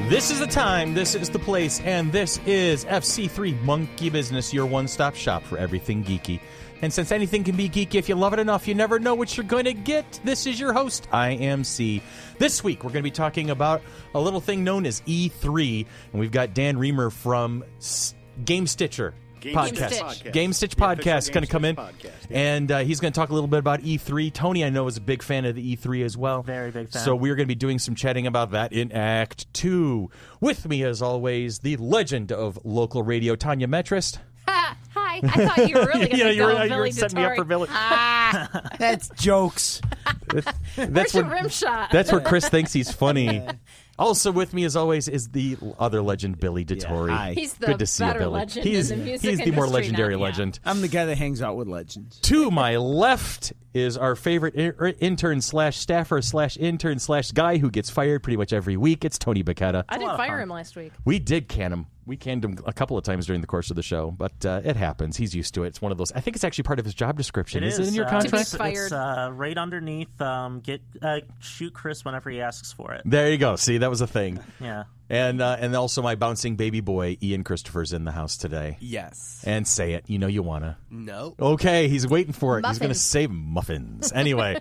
This is the time, this is the place, and this is FC3 Monkey Business, your one-stop shop for everything geeky. And since anything can be geeky, if you love it enough, you never know what you're going to get. This is your host, I am C. This week, we're going to be talking about a little thing known as E3, and we've got Dan Reamer from Gamestitch Podcast going to come in, and he's going to talk a little bit about E3. Tony, I know, is a big fan of the E3 as well. Very big fan. So we're going to be doing some chatting about that in Act 2. With me, as always, the legend of local radio, Tanya Metrist. Hi. I thought you were really going to go you were setting me up for Billy. That's jokes. Where's your rim shot? That's where Chris thinks he's funny. Also with me, as always, is the other legend, Billy DeTore. Yeah, hi. He's the Good to see better you, Billy. legend He's in the music the more industry legendary now. legend. I'm the guy that hangs out with legends. To my left is our favorite intern slash staffer slash intern slash guy who gets fired pretty much every week. It's Tony Bacchetta. I didn't fire him last week. We did can him. We canned him a couple of times during the course of the show, but it happens. He's used to it. It's one of those. I think it's actually part of his job description. Is it in your contract? To be fired. It's right underneath. Shoot Chris whenever he asks for it. There you go. See, that was a thing. Yeah. And also my bouncing baby boy, Ian Christopher's in the house today. Yes. And say it. You know you want to. No. Okay, he's waiting for it. Muffins. He's going to say muffins. Anyway.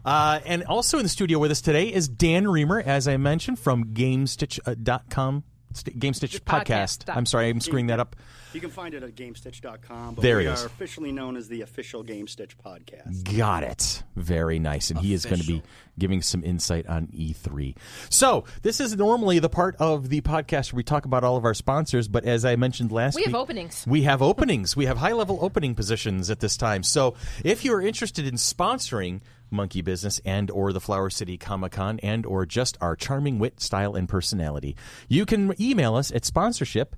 And also in the studio with us today is Dan Reamer, as I mentioned, from Gamestitch.com. Gamestitch Podcast. I'm sorry, I'm screwing that up. You can find it at Gamestitch.com. But There we he is. are officially known as the official Gamestitch Podcast. Got it. Very nice. And he is going to be giving some insight on E3. So this is normally the part of the podcast where we talk about all of our sponsors. But as I mentioned last week, We have openings. We have openings. We have high-level opening positions at this time. So if you are interested in sponsoring Monkey Business and or the Flower City Comic-Con and or just our charming wit, style, and personality, you can email us at sponsorship.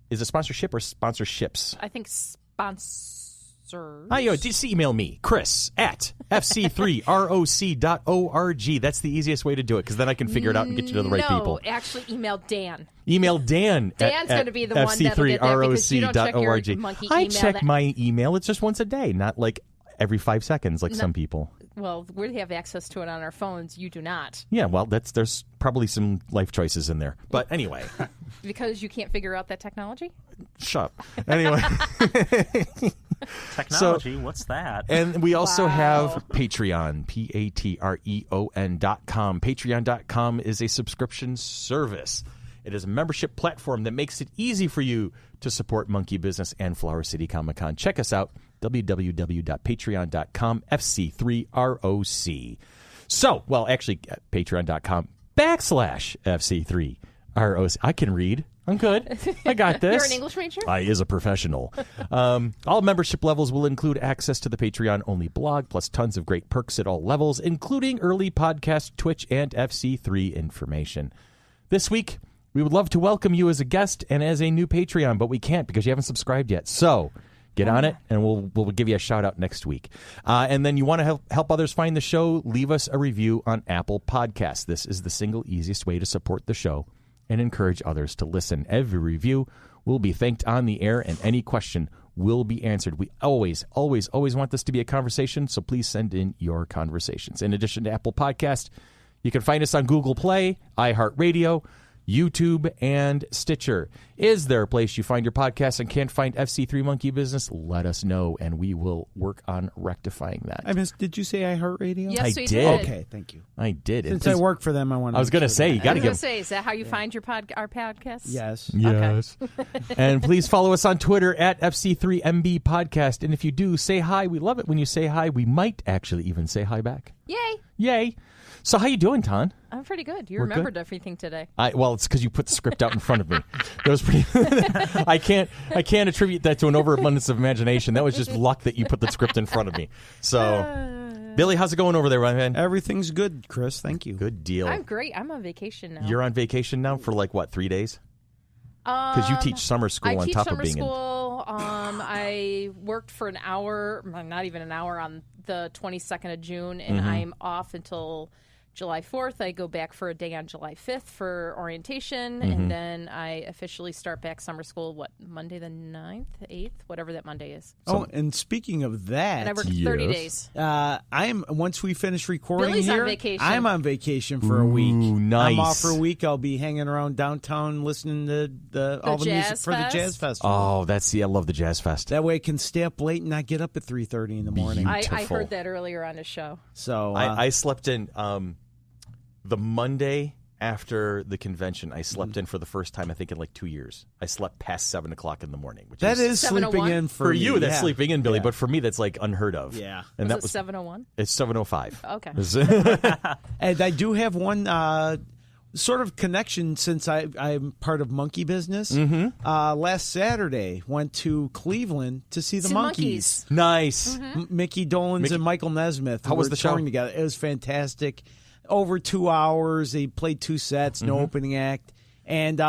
Is it sponsorship or sponsorships? I think sponsors. Just email me, Chris, at fc3roc.org. That's the easiest way to do it, because then I can figure it out and get you to the right people. No, actually email Dan. Email Dan. Dan's going to be the one that'll get that because you don't check your monkey email. I check my email. It's just once a day, not like every 5 seconds like some people. Well, we have access to it on our phones. You do not. Yeah, well, there's probably some life choices in there. But anyway. Because you can't figure out that technology? Shut up. Anyway. Technology, what's that? And we also have Patreon, Patreon.com. Patreon.com is a subscription service. It is a membership platform that makes it easy for you to support Monkey Business and Flower City Comic-Con. Check us out, www.patreon.com, FC3ROC. So, well, actually, patreon.com/FC3ROC. I can read. I'm good. I got this. You're an English major? I is a professional. All membership levels will include access to the Patreon-only blog, plus tons of great perks at all levels, including early podcast, Twitch, and FC3 information. This week, we would love to welcome you as a guest and as a new Patreon, but we can't because you haven't subscribed yet. So get on it, and we'll give you a shout-out next week. And then you want to help others find the show, leave us a review on Apple Podcasts. This is the single easiest way to support the show and encourage others to listen. Every review will be thanked on the air, and any question will be answered. We always, always, always want this to be a conversation, so please send in your conversations. In addition to Apple Podcast, you can find us on Google Play, iHeartRadio, YouTube, and Stitcher. Is there a place you find your podcast and can't find FC3 Monkey Business? Let us know, and we will work on rectifying that. Did you say iHeartRadio? Yes, I we did. Okay, thank you. I did. Since I work for them, I want to. I was going to say, you got to give. Is that how you find our podcast? Yes. Yes. And please follow us on Twitter at FC3MB Podcast. And if you do, say hi. We love it when you say hi. We might actually even say hi back. Yay. Yay. So how you doing, Ton? I'm pretty good. You We're remembered good? everything today. Well, it's because you put the script out in front of me. That was pretty. I can't attribute that to an overabundance of imagination. That was just luck that you put the script in front of me. So, Billy, how's it going over there, my man? Everything's good, Chris. Thank you. Good deal. I'm great. I'm on vacation now. You're on vacation now for like what, 3 days? Because you teach summer school on top of being I teach summer school. I worked for an hour, not even an hour, on the 22nd of June, and I'm off until July 4th, I go back for a day on July 5th for orientation, and then I officially start back summer school, Monday the 9th, 8th, whatever that Monday is. Oh, and speaking of that, And I work 30 days. Once we finish recording Billy's here, on vacation. I'm on vacation for a week. Nice. I'm off for a week. I'll be hanging around downtown listening to all the music Jazz for the Fest? Jazz Festival. Oh, I love the Jazz Fest. That way I can stay up late and not get up at 3:30 in the morning. I Beautiful. heard that earlier on his show. So I slept in the Monday after the convention. I slept in for the first time, I think, in like 2 years. I slept past 7 o'clock in the morning. Which that is 7:01? sleeping in for you. me, That's yeah. sleeping in, Billy. Yeah. But for me, that's like unheard of. Yeah. And Was that it 7:01? It's 7:05. Okay. And I do have one sort of connection since I'm part of Monkey Business. Last Saturday, went to Cleveland to see the See Monkees. Nice. Mickey Dolenz and Michael Nesmith. How was were the show? touring together. It was fantastic. Over 2 hours. They played 2 sets, no opening act. And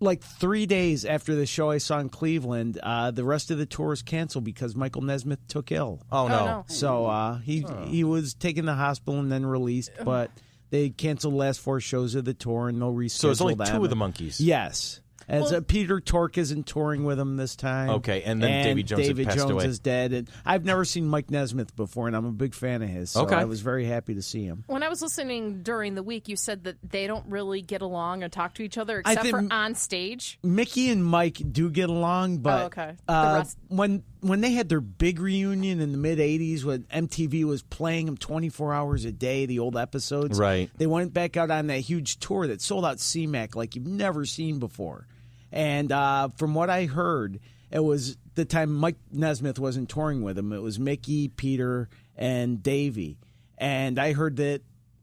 like 3 days after the show I saw in Cleveland, the rest of the tour was canceled because Michael Nesmith took ill. Oh, no. no. So he was taken to the hospital and then released, but they canceled the last 4 shows of the tour and they'll reschedule So it's only them. 2 of the Monkees. Yes. As Peter Tork isn't touring with him this time. Okay, and then Davy Jones had passed away. is dead. And I've never seen Mike Nesmith before, and I'm a big fan of his. So Okay. I was very happy to see him. When I was listening during the week, you said that they don't really get along or talk to each other I except for think- on stage. Mickey and Mike do get along, but okay. The rest- when they had their big reunion in the mid '80s, when MTV was playing them 24 hours a day, the old episodes, Right. They went back out on that huge tour that sold out CMAC like you've never seen before. And from what I heard, it was the time Mike Nesmith wasn't touring with him. It was Mickey, Peter, and Davey. And I heard that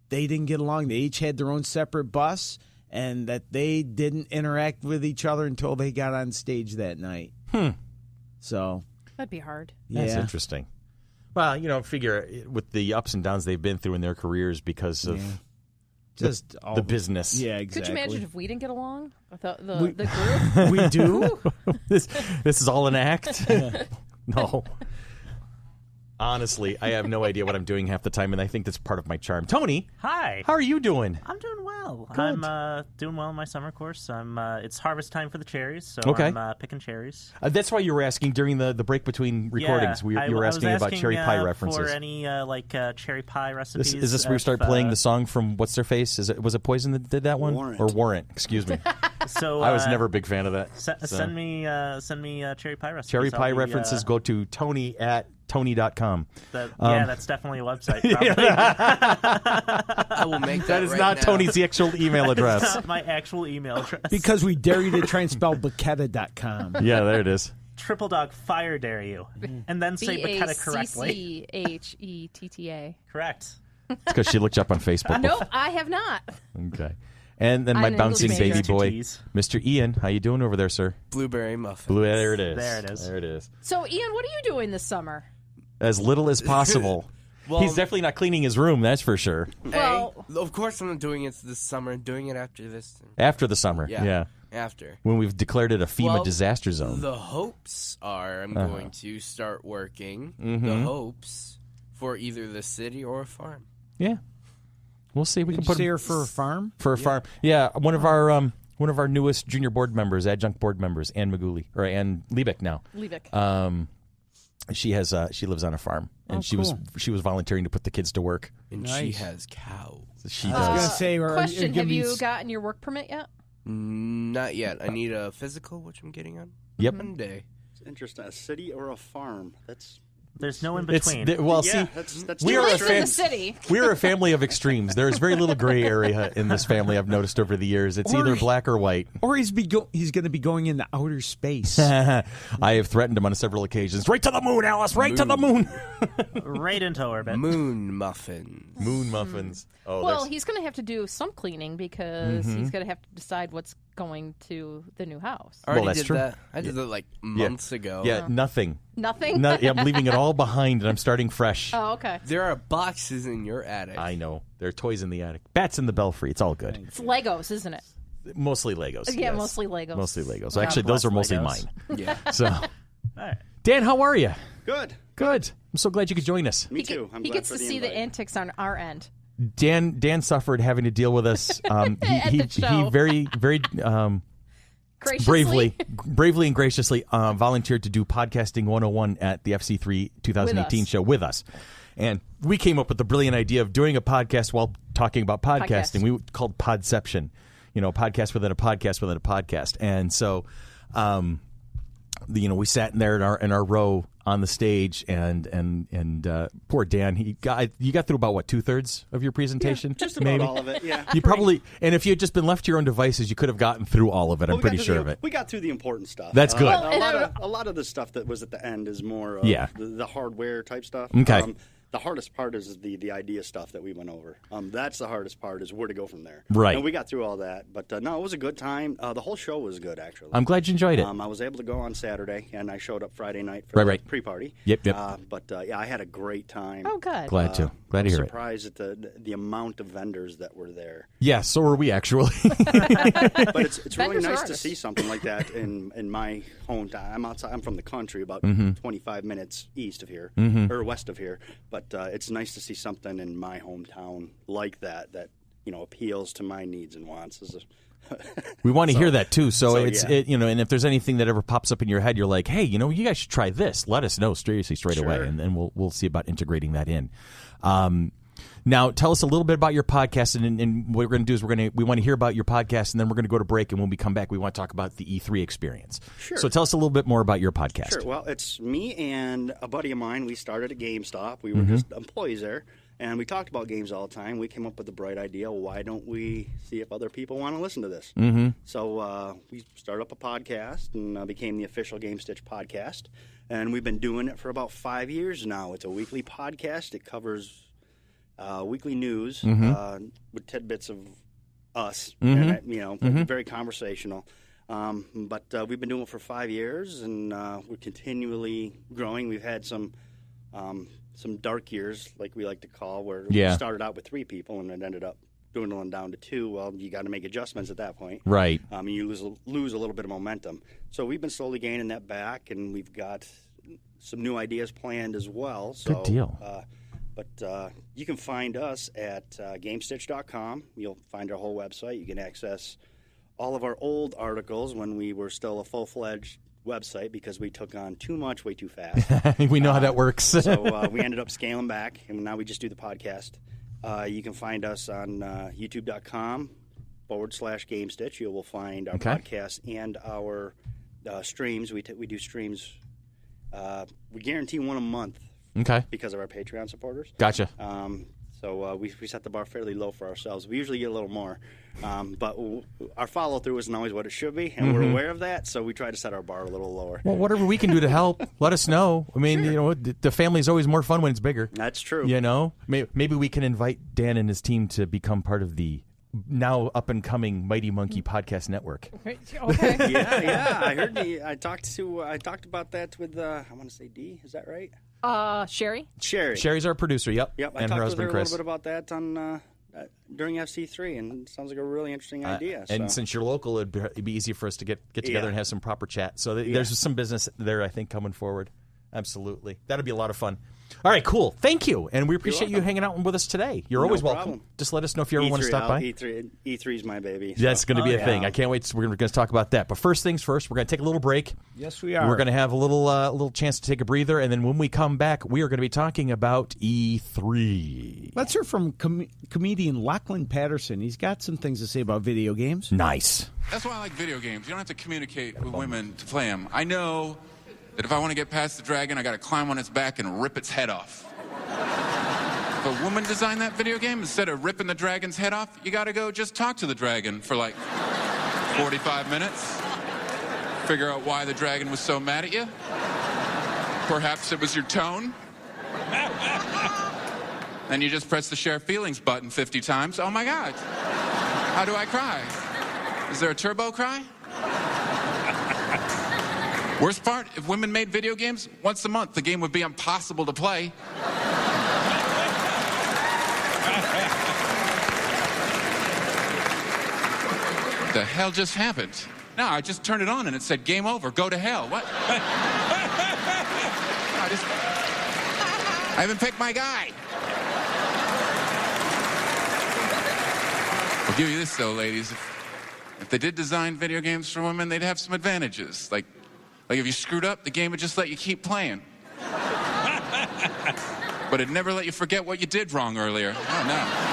they didn't get along. They each had their own separate bus, and that they didn't interact with each other until they got on stage that night. So, That'd be hard. That's yeah. interesting. Well, figure with the ups and downs they've been through in their careers because of Just all the business. Yeah, exactly. Could you imagine if we didn't get along? The group? we do? this is all an act? No. Honestly, I have no idea what I'm doing half the time, and I think that's part of my charm. Tony, Hi. how are you doing? I'm doing well. Good. I'm doing well in my summer course. It's harvest time for the cherries, so Okay. I'm picking cherries. That's why you were asking during the break between recordings. Yeah, You were I was asking about cherry pie for references. any cherry pie recipes. Is this where you start playing the song from What's Their Face? Was it Poison that did that one? Warrant. Or Warrant? Excuse me. So I was never a big fan of that. Send me cherry pie recipes. Cherry I'll pie be, references go to Tony@tony.com. That's definitely a website. Probably. I will make that. That is right not now. Tony's actual email address. That's my actual email address. Because we dare you to try and spell Bacchetta.com. Yeah, there it is. Triple dog fire dare you, and then say Bacchetta correctly. Bacchetta. Correct. It's because she looked you up on Facebook. Nope, I have not. Okay. And then I'm my an bouncing English baby major. boy, Jeez. Mr. Ian. How you doing over there, sir? Blueberry muffin. There it is. There it is. There it is. So, Ian, what are you doing this summer? As little as possible. Well, He's definitely not cleaning his room, that's for sure. Well- of course I'm not doing it this summer. I'm doing it after this. After the summer. Yeah. After. When we've declared it a FEMA Well, disaster zone. The hopes are I'm going to start working Mm-hmm. the hopes for either the city or a farm. Yeah. We'll see. We Did can you put see her for a farm? for a farm. Yeah, one of our newest junior board members, adjunct board members, Ann Liebeck now. Liebeck. She lives on a farm, and she was volunteering to put the kids to work. And she Nice. has cows. She I was does. gonna say, Question, have you gotten your work permit yet? Not yet. I need a physical, which I'm getting on Yep. Monday. It's interesting. A city or a farm? That's There's no in It's between. well, yeah. see, That's we He are a lives in fan- the city. we're a family of extremes. There's very little gray area in this family. I've noticed over the years. It's Or either he- black or white. Or he's going to be going into outer space. I have threatened him on several occasions. Right to the moon, Alice. Right to the moon. right into orbit. Moon muffins. Moon muffins. Oh, Well, there's- he's going to have to do some cleaning because he's going to have to decide what's going to the new house. I already that's did true. that. I did that like months ago. yeah, nothing. Nothing? Yeah, I'm leaving it all behind, and I'm starting fresh. Oh, okay. There are boxes in your attic. I know. There are toys in the attic. Bats in the belfry. It's all good. It's Legos, isn't it? Mostly Legos. Yeah, yes. mostly Legos. Mostly Legos. God Actually, those bless are mostly Legos. mine. Yeah. So, All right. Dan, how are you? good. Good. I'm so glad you could join us. Me too. I'm he glad gets for to the see the invite. antics on our end. Dan suffered having to deal with us. He very bravely and graciously volunteered to do Podcasting 101 at the FC3 2018 show with us. And we came up with the brilliant idea of doing a podcast while talking about podcasting. We called Podception, podcast within a podcast within a podcast. And so, we sat in there in our row on the stage, and poor Dan, you got through about what, 2/3 of your presentation? Yeah, just about maybe? All of it. Yeah, you probably, and if you had just been left to your own devices, you could have gotten through all of it. I'm pretty sure of it. We got through the important stuff. That's good. A lot of the stuff that was at the end is more of the hardware type stuff. Okay. The hardest part is the idea stuff that we went over. That's the hardest part, is where to go from there. Right. And we got through all that. But, no, it was a good time. The whole show was good, actually. I'm glad you enjoyed it. I was able to go on Saturday, and I showed up Friday night for the pre-party. Yep. I had a great time. Oh, good. Glad to hear it. Surprised at the amount of vendors that were there. Yeah, so were we, actually. But it's really nice to see something like that in my hometown. I'm from the country, about 25 minutes east of here, or west of here. But it's nice to see something in my hometown like that appeals to my needs and wants. We want to hear that too. So and if there's anything that ever pops up in your head, you're like, hey, you guys should try this. Let us know straight away, and then we'll see about integrating that in. Now, tell us a little bit about your podcast, and what we're going to do is we want to hear about your podcast, and then we're going to go to break, and when we come back, we want to talk about the E3 experience. Sure. So tell us a little bit more about your podcast. Sure. Well, it's me and a buddy of mine. We started at GameStop. We were just employees there, and we talked about games all the time. We came up with the bright idea, why don't we see if other people want to listen to this? So we started up a podcast and became the official Gamestitch Podcast, and we've been doing it for about 5 years now. It's a weekly podcast. It covers weekly news with tidbits of us, and, very conversational. But we've been doing it for 5 years, and we're continually growing. We've had some dark years, like we like to call, where we started out with 3 people and it ended up dwindling down to 2. Well, you got to make adjustments at that point, right? And you lose a little bit of momentum. So we've been slowly gaining that back, and we've got some new ideas planned as well. So, good deal. But you can find us at Gamestitch.com. You'll find our whole website. You can access all of our old articles when we were still a full-fledged website, because we took on too much way too fast. We know how that works. So we ended up scaling back, and now we just do the podcast. You can find us on YouTube.com/Gamestitch. You will find our podcast and our streams. We do streams. We guarantee one a month. Okay. Because of our Patreon supporters. Gotcha. So we set the bar fairly low for ourselves. We usually get a little more. But our follow-through isn't always what it should be, and we're aware of that, so we try to set our bar a little lower. Well, whatever we can do to help, let us know. I mean, the family's always more fun when it's bigger. That's true. Maybe we can invite Dan and his team to become part of the now up-and-coming Mighty Monkey Podcast Network. Okay. Yeah. I heard I talked about that with, I want to say D. Is that right? Sherry? Sherry's our producer, yep. I and talked her husband, with her Chris. a little bit about that on during FC3, and it sounds like a really interesting idea. And since you're local, it'd be easy for us to get together and have some proper chat. So there's some business there, I think, coming forward. Absolutely. That'd be a lot of fun. All right, cool. Thank you. And we appreciate you hanging out with us today. You're always welcome. Problem. Just let us know if you ever want to stop by. E3's my baby. So. That's going to be a thing. I can't wait. We're going to talk about that. But first things first, we're going to take a little break. Yes, we are. We're going to have a little chance to take a breather. And then when we come back, we are going to be talking about E3. Let's hear from comedian Lachlan Patterson. He's got some things to say about video games. Nice. That's why I like video games. You don't have to communicate with women to play them. I know that if I want to get past the dragon, I got to climb on its back and rip its head off. If a woman designed that video game, instead of ripping the dragon's head off, you got to go just talk to the dragon for like 45 minutes. Figure out why the dragon was so mad at you. Perhaps it was your tone. Then you just press the share feelings button 50 times. Oh my God. How do I cry? Is there a turbo cry? Worst part, if women made video games, once a month the game would be impossible to play. What the hell just happened? No, I just turned it on and it said game over, go to hell. What? I haven't picked my guy. I'll give you this, though, ladies. If they did design video games for women, they'd have some advantages. Like if you screwed up, the game would just let you keep playing. But it'd never let you forget what you did wrong earlier. Oh, no.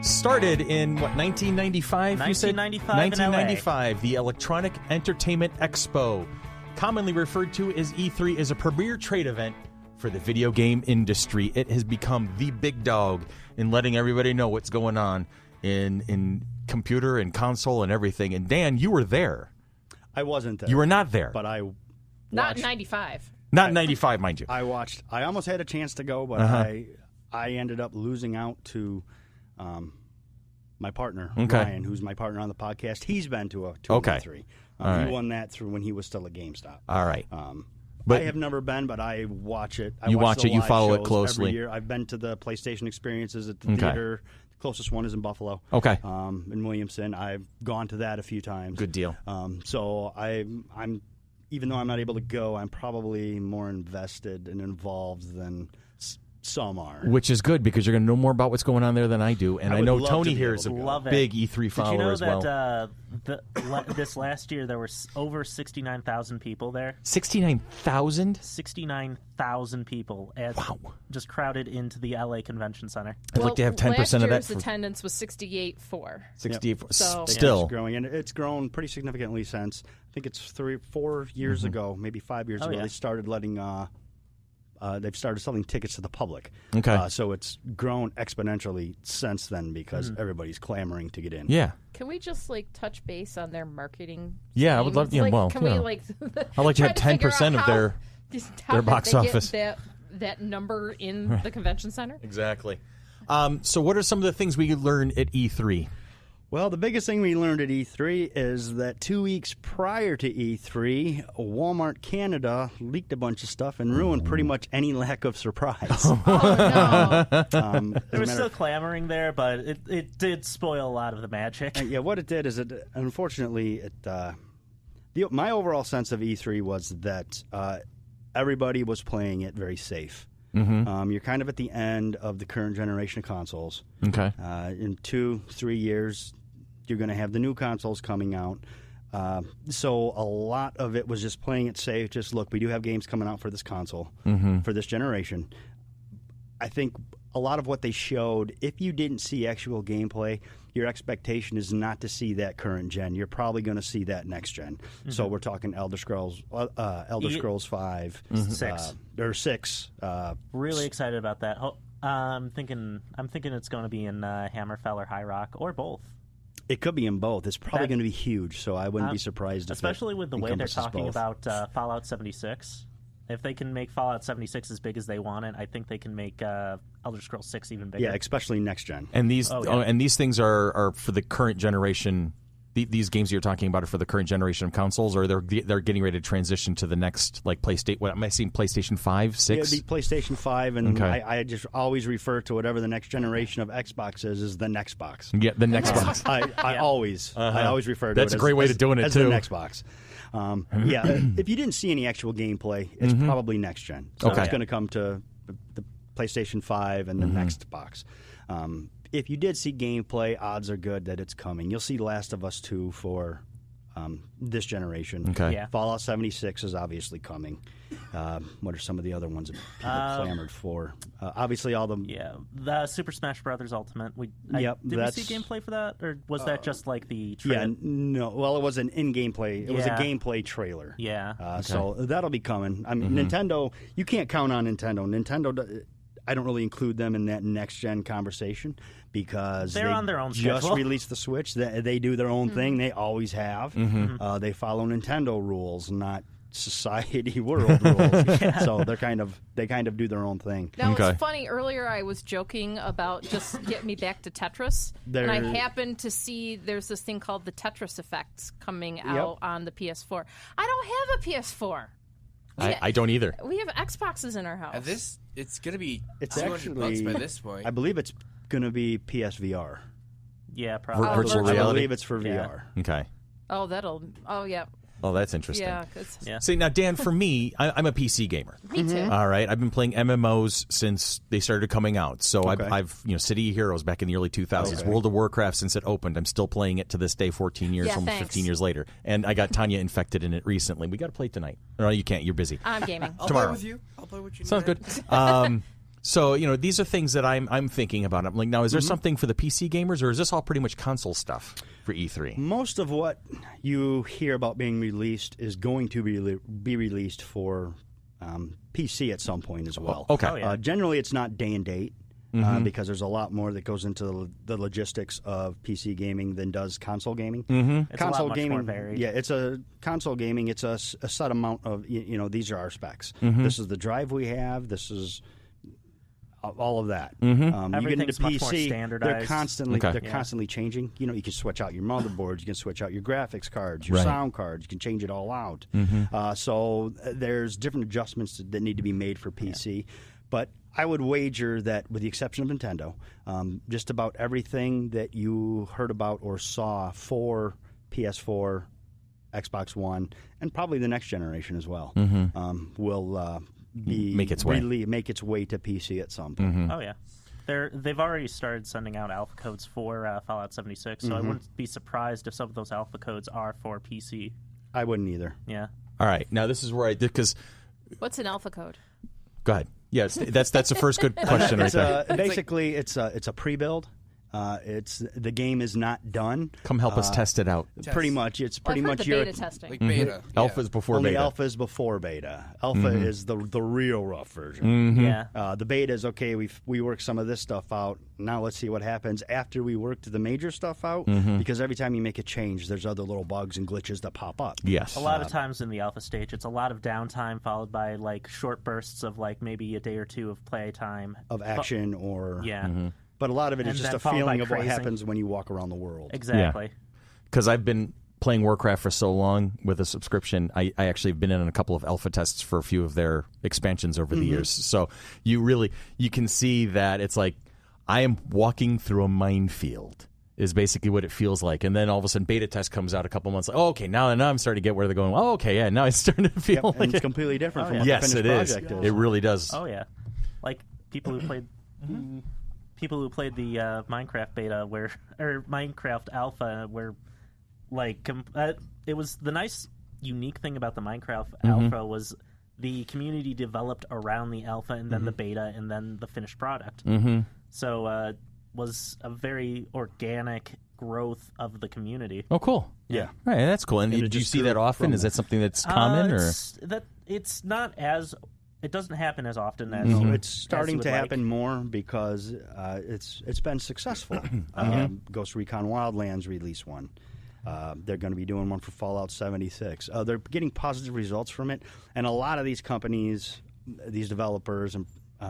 Started in, 1995, you said? 1995 the Electronic Entertainment Expo, commonly referred to as E3, is a premier trade event for the video game industry. It has become the big dog in letting everybody know what's going on in computer and console and everything. And Dan, you were there. I wasn't there. You were not there. But I Not in 95. Not in 95, mind you. I watched. I almost had a chance to go, but I ended up losing out to my partner, Ryan, who's my partner on the podcast. He's been to a 3. He won that through when he was still at GameStop. All right. But I have never been, but I watch it. You watch it, you follow it closely. Every year. I've been to the PlayStation experiences at the theater. The closest one is in Buffalo. Okay. In Williamson. I've gone to that a few times. Good deal. So I'm even though I'm not able to go, I'm probably more invested and involved than some are. Which is good, because you're going to know more about what's going on there than I do. And I know Tony here is a big E3 follower as well. Did you know that this last year there were over 69,000 people there? 69,000? 69,000 people. Just crowded into the LA Convention Center. I'd like to have 10% last of that. year's attendance was 68.4. 68. So Still. It's growing, and it's grown pretty significantly since, I think it's 3-4 years ago, maybe 5 years ago, they started letting... they've started selling tickets to the public. Okay. So it's grown exponentially since then because everybody's clamoring to get in. Yeah. Can we just touch base on their marketing? Yeah, I would love. Can we I'd like to have 10% of their box office. That number in the convention center. Exactly. So, what are some of the things we learned at E3? Well, the biggest thing we learned at E3 is that 2 weeks prior to E3, Walmart Canada leaked a bunch of stuff and ruined pretty much any lack of surprise. There was still clamoring there, but it did spoil a lot of the magic. Yeah, what it did is unfortunately, my overall sense of E3 was that everybody was playing it very safe. Mm-hmm. You're kind of at the end of the current generation of consoles. Okay. In 2-3 years, you're going to have the new consoles coming out. So a lot of it was just playing it safe. Just look, we do have games coming out for this console, for this generation. I think a lot of what they showed, if you didn't see actual gameplay, your expectation is not to see that current gen. You're probably going to see that next gen. So we're talking Elder Scrolls 5, 6. Really excited about that. I'm thinking it's going to be in Hammerfell or High Rock or both. It could be in both. It's probably going to be huge, so I wouldn't be surprised if especially with the way they're talking both. about Fallout 76. If they can make Fallout 76 as big as they want it, I think they can make Elder Scrolls 6 even bigger. Yeah, especially next gen. And these and these things are for the current generation. These games you're talking about are for the current generation of consoles, or they're getting ready to transition to the next PlayStation. What am I seeing? PlayStation 5, 6? Yeah, it'd be PlayStation 5, and I just always refer to whatever the next generation of Xbox is as the next box. Yeah, the next box. I always refer to That's it a great way to doing it as too. the next box. If you didn't see any actual gameplay, it's probably next gen. So it's going to come to the PlayStation 5 and the next box. If you did see gameplay, odds are good that it's coming. You'll see Last of Us 2 for this generation. Okay. Yeah. Fallout 76 is obviously coming. What are some of the other ones that people clamored for? Obviously, all the Super Smash Brothers Ultimate. Did we see gameplay for that, or was that just the trailer? Yeah, no. Well, it was an in-game play. It was a gameplay trailer. Yeah. So that'll be coming. I mean, Nintendo. You can't count on Nintendo. Nintendo. I don't really include them in that next-gen conversation because they're on their own just schedule. released the Switch. They do their own thing. They always have. They follow Nintendo rules, not society world rules. So they kind of do their own thing. Now, it's funny. Earlier, I was joking about just getting me back to Tetris. And I happened to see there's this thing called the Tetris effects coming out on the PS4. I don't have a PS4. I don't either. We have Xboxes in our house. It's going to be It's $200 actually by this point. I believe it's going to be PSVR. Yeah, probably. Virtual I reality. believe it's for VR. Okay. Oh, yeah. Oh, that's interesting. Yeah, 'cause Yeah. See, now, Dan, for me, I'm a PC gamer. me too. All right, I've been playing MMOs since they started coming out. So Okay. I've City of Heroes back in the early 2000s, World of Warcraft since it opened. I'm still playing it to this day, 14 years, Yeah, almost thanks. 15 years later. And I got Tanya infected in it recently. We got to play tonight. No, you can't. You're busy. I'm gaming. I'll Tomorrow. play with you. I'll play with you. Sounds good. So these are things that I'm thinking about. I'm like, now, is there something for the PC gamers, or is this all pretty much console stuff for E3? Most of what you hear about being released is going to be released for PC at some point as well. Okay. Oh, yeah. Generally, it's not day and date because there's a lot more that goes into the logistics of PC gaming than does console gaming. It's Console a lot much gaming, more varied. yeah, it's a console gaming. It's a set amount of these are our specs. This is the drive we have. This is all of that. You get into Everything's much more PC, standardized. they're constantly Okay. they're constantly changing. You can switch out your motherboards, you can switch out your graphics cards, your Right. sound cards, you can change it all out. So there's different adjustments that need to be made for PC. But I would wager that, with the exception of Nintendo, just about everything that you heard about or saw for PS4, Xbox One, and probably the next generation as well, will Make its way. make its way to PC at some point. Oh yeah, they've already started sending out alpha codes for Fallout 76, so I wouldn't be surprised if some of those alpha codes are for PC. I wouldn't either. Yeah. All right. Now, this is where because What's an alpha code? go ahead. Yes, that's the first good question right It's there. basically it's a pre-build. The game is not done. Come help us test it out. Pretty much, it's Well, pretty I've heard much the your beta testing. Like beta. Alpha's before only beta. alpha is before beta. Alpha is the real rough version. Yeah. The beta is okay. We worked some of this stuff out. Now let's see what happens after we worked the major stuff out. Because every time you make a change, there's other little bugs and glitches that pop up. Yes. A lot of times in the alpha stage, it's a lot of downtime followed by like short bursts of like maybe a day or two of play time. Of action or Yeah. But a lot of it is And just then a followed feeling by of what crazing. happens when you walk around the world. Exactly. Because I've been playing Warcraft for so long with a subscription, I actually have been in a couple of alpha tests for a few of their expansions over the years. So you can see that it's like I am walking through a minefield is basically what it feels like. And then all of a sudden beta test comes out a couple months like, oh, okay, now I'm starting to get where they're going. Oh, okay, yeah, now it's starting to feel Yep, like and it's completely different from what yes, the it finished is. project It really does. Oh yeah, like people who played the Minecraft beta or Minecraft alpha where like it was the nice unique thing about the Minecraft alpha was the community developed around the alpha and then the beta and then the finished product. So was a very organic growth of the community. Oh, cool. Yeah. Right, that's cool. And And it do you just see grew that often? from Is that something that's common or? It's not as it doesn't happen as often as It's starting as to you would happen more because it's been successful. Ghost Recon Wildlands released one. They're going to be doing one for Fallout 76. They're getting positive results from it, and a lot of these companies, these developers and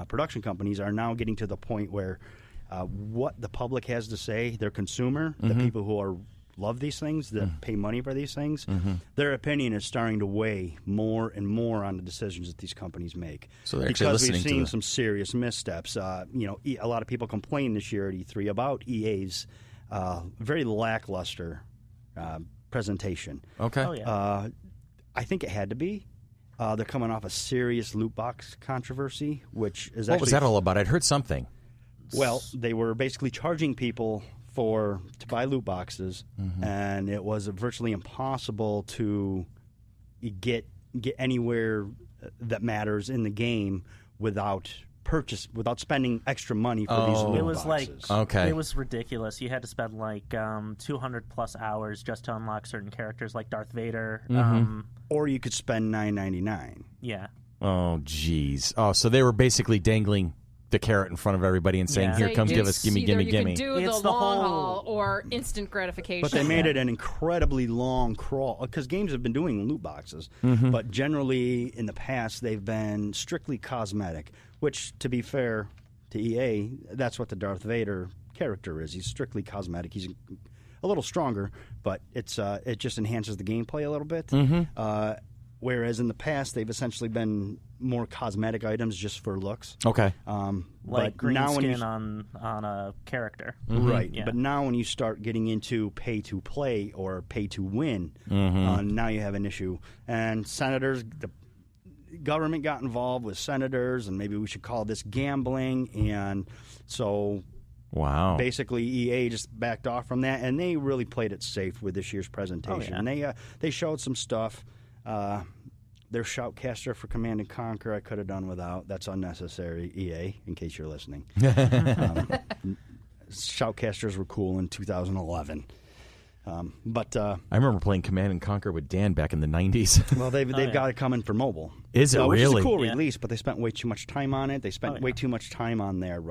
production companies, are now getting to the point where what the public has to say, their consumer, the people who love these things, that pay money for these things, their opinion is starting to weigh more and more on the decisions that these companies make. So they're actually because listening we've to seen the- some serious missteps. A lot of people complained this year at E3 about EA's very lackluster presentation. Okay. Oh yeah. I think it had to be. They're coming off a serious loot box controversy, which is What actually was that all about? I'd heard something. well, they were basically charging people to buy loot boxes, and it was virtually impossible to get anywhere that matters in the game without spending extra money for these loot It was boxes. Okay. It was ridiculous. You had to spend like 200 plus hours just to unlock certain characters like Darth Vader. Or you could spend $9.99. Yeah. Oh, geez. Oh, so they were basically dangling the carrot in front of everybody and saying, Yeah. "Here, So come, it's give us, gimme, either gimme, gimme." You can do It's the the long whole- haul or instant gratification. But they made it an incredibly long crawl because games have been doing loot boxes, but generally in the past they've been strictly cosmetic. Which, to be fair to EA, that's what the Darth Vader character is. He's strictly cosmetic. He's a little stronger, but it just enhances the gameplay a little bit. Whereas in the past they've essentially been more cosmetic items just for looks. Okay. Like But green now when skin you, on a character. right. Yeah. But now when you start getting into pay to play or pay to win, now you have an issue. And senators, the government got involved with senators, and maybe we should call this gambling. And so Wow. basically EA just backed off from that, and they really played it safe with this year's presentation. Oh, yeah. And they showed some stuff. Their shoutcaster for Command and Conquer I could have done without. That's unnecessary, EA, in case you're listening. Shoutcasters were cool in 2011. But I remember playing Command and Conquer with Dan back in the 90s. well, they've yeah. got it coming for mobile. Is it Which is really? a cool Yeah. release, but they spent way too much time on it. They spent way too much time on their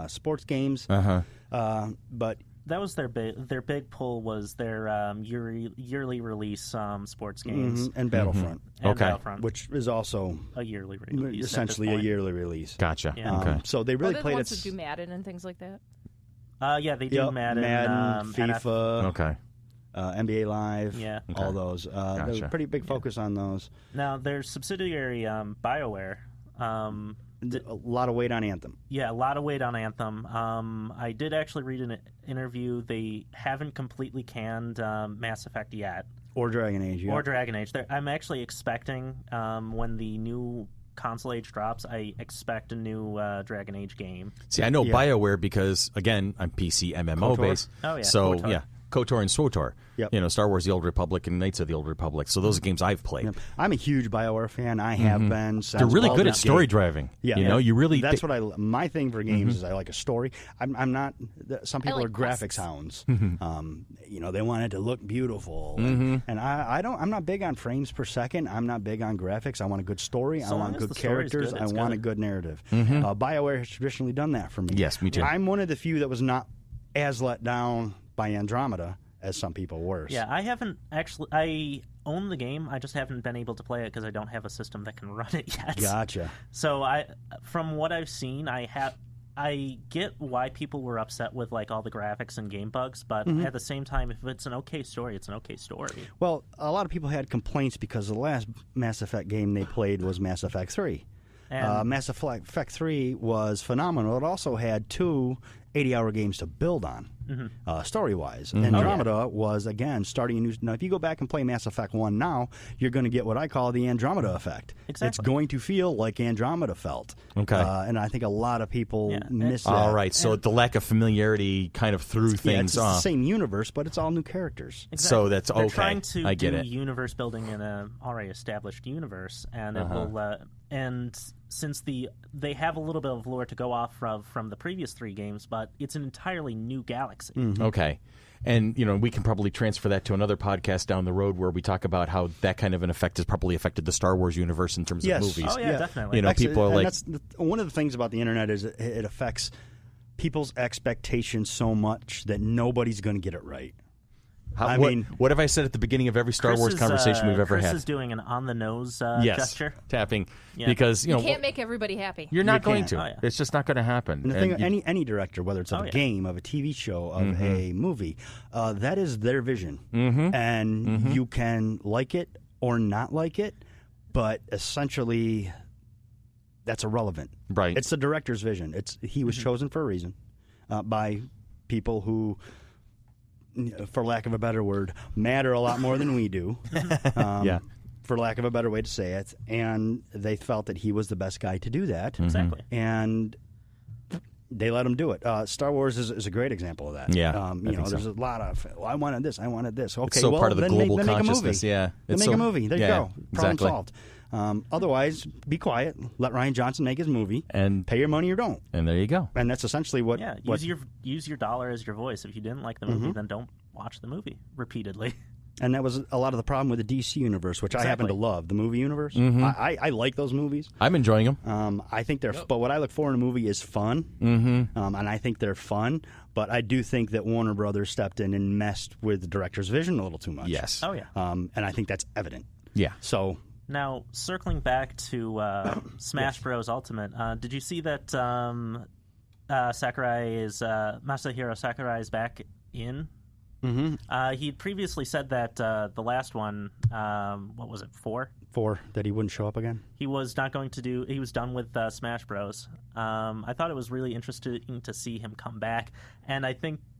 sports games. But That was their big pull was their yearly release sports games and Battlefront, and Okay. Battlefront, which is also a yearly release. at this essentially a point. yearly release. Gotcha. Yeah. Okay. So they Are really they the played ones it. that do Madden and things like that? Yeah, they do Yep, Madden, FIFA, Okay. NBA Live, Yeah. all those. There's a Gotcha. pretty big focus on those. Now their subsidiary BioWare. A lot of weight on Anthem. Yeah, a lot of weight on Anthem. I did actually read an interview. They haven't completely canned Mass Effect yet. Or Dragon Age, yeah. Or Dragon Age. I'm actually expecting when the new console age drops, I expect a new Dragon Age game. See, I know Yeah. BioWare because, again, I'm PC MMO KOTOR? based. Oh, yeah, So, KOTOR. yeah, KOTOR and SWTOR. Yep. You know, Star Wars The Old Republic and Knights of the Old Republic. So those are games I've played. Yep. I'm a huge BioWare fan. I have been since They're really good at Baldur's story Gate. driving. Yeah, You know, you really... That's what my thing for games is I like a story. I'm not. Some people like are graphics quests. hounds. You know, they want it to look beautiful, and I don't. I'm not big on frames per second. I'm not big on graphics. I want a good story. I So long want as good the story's characters. good, I it's want a good. good narrative. BioWare has traditionally done that for me. Yes, me too. I'm one of the few that was not as let down by Andromeda as some people were. Yeah, I haven't actually. I own the game. I just haven't been able to play it because I don't have a system that can run it yet. Gotcha. So from what I've seen, I get why people were upset with like all the graphics and game bugs, but at the same time, if it's an okay story, it's an okay story. Well, a lot of people had complaints because the last Mass Effect game they played was Mass Effect 3. And Mass Effect 3 was phenomenal. It also had 2 80-hour games to build on, story-wise. Andromeda was, again, starting a new... Now, if you go back and play Mass Effect 1 now, you're going to get what I call the Andromeda effect. Exactly. It's going to feel like Andromeda felt. Okay. And I think a lot of people Yeah. miss that. All right, so the lack of familiarity kind of threw Yeah, things it's the off. same universe, but it's all new characters. So that's They're okay. trying to I get do it. universe building in an already established universe, and it will. And since they have a little bit of lore to go off from the previous 3 games, but it's an entirely new galaxy. Okay. And, you know, we can probably transfer that to another podcast down the road where we talk about how that kind of an effect has probably affected the Star Wars universe in terms Yes. of movies. Oh yeah, definitely. You know, people are And like... that's one of the things about the internet is it affects people's expectations so much that nobody's going to get it right. what have I said at the beginning of every Star Wars conversation we've ever Chris had? is doing an on-the-nose Yes, gesture. tapping. Yeah. Because, you know, Can't make everybody happy. you're not going can't. to. Oh, yeah. It's just not going to happen. And the And thing, you- any director, whether it's of Oh, a yeah. game, of a TV show, of a movie, that is their vision, and you can like it or not like it, but essentially, that's irrelevant. Right. It's the director's vision. He was chosen for a reason by people who, for lack of a better word, matter a lot more than we do. Yeah. For lack of a better way to say it, and they felt that he was the best guy to do that. Exactly. And they let him do it. Star Wars is a great example of that. Yeah, I you think know, so. there's a lot of, I wanted this. Okay, It's so well, part of the then global make a movie. consciousness, yeah. Then It's make a so- movie. There yeah, you go. Problem exactly. solved. Otherwise, be quiet. Let Ryan Johnson make his movie, And- pay your money or don't. And there you go. And that's essentially what. Yeah, what use your dollar as your voice. If you didn't like the movie, then don't watch the movie repeatedly. and that was a lot of the problem with the DC universe, which I happen to love. The movie universe. I like those movies. I'm enjoying them. I think they're, but what I look for in a movie is fun, and I think they're fun. But I do think that Warner Brothers stepped in and messed with the director's vision a little too much. Yes. Oh yeah. And I think that's evident. Yeah. So Now, circling back to Smash Bros. Ultimate, did you see that Masahiro Sakurai is back in He previously said that the last one, what was it, 4? 4, that he wouldn't show up again? He was not going to do. He was done with Smash Bros. I thought it was really interesting to see him come back, and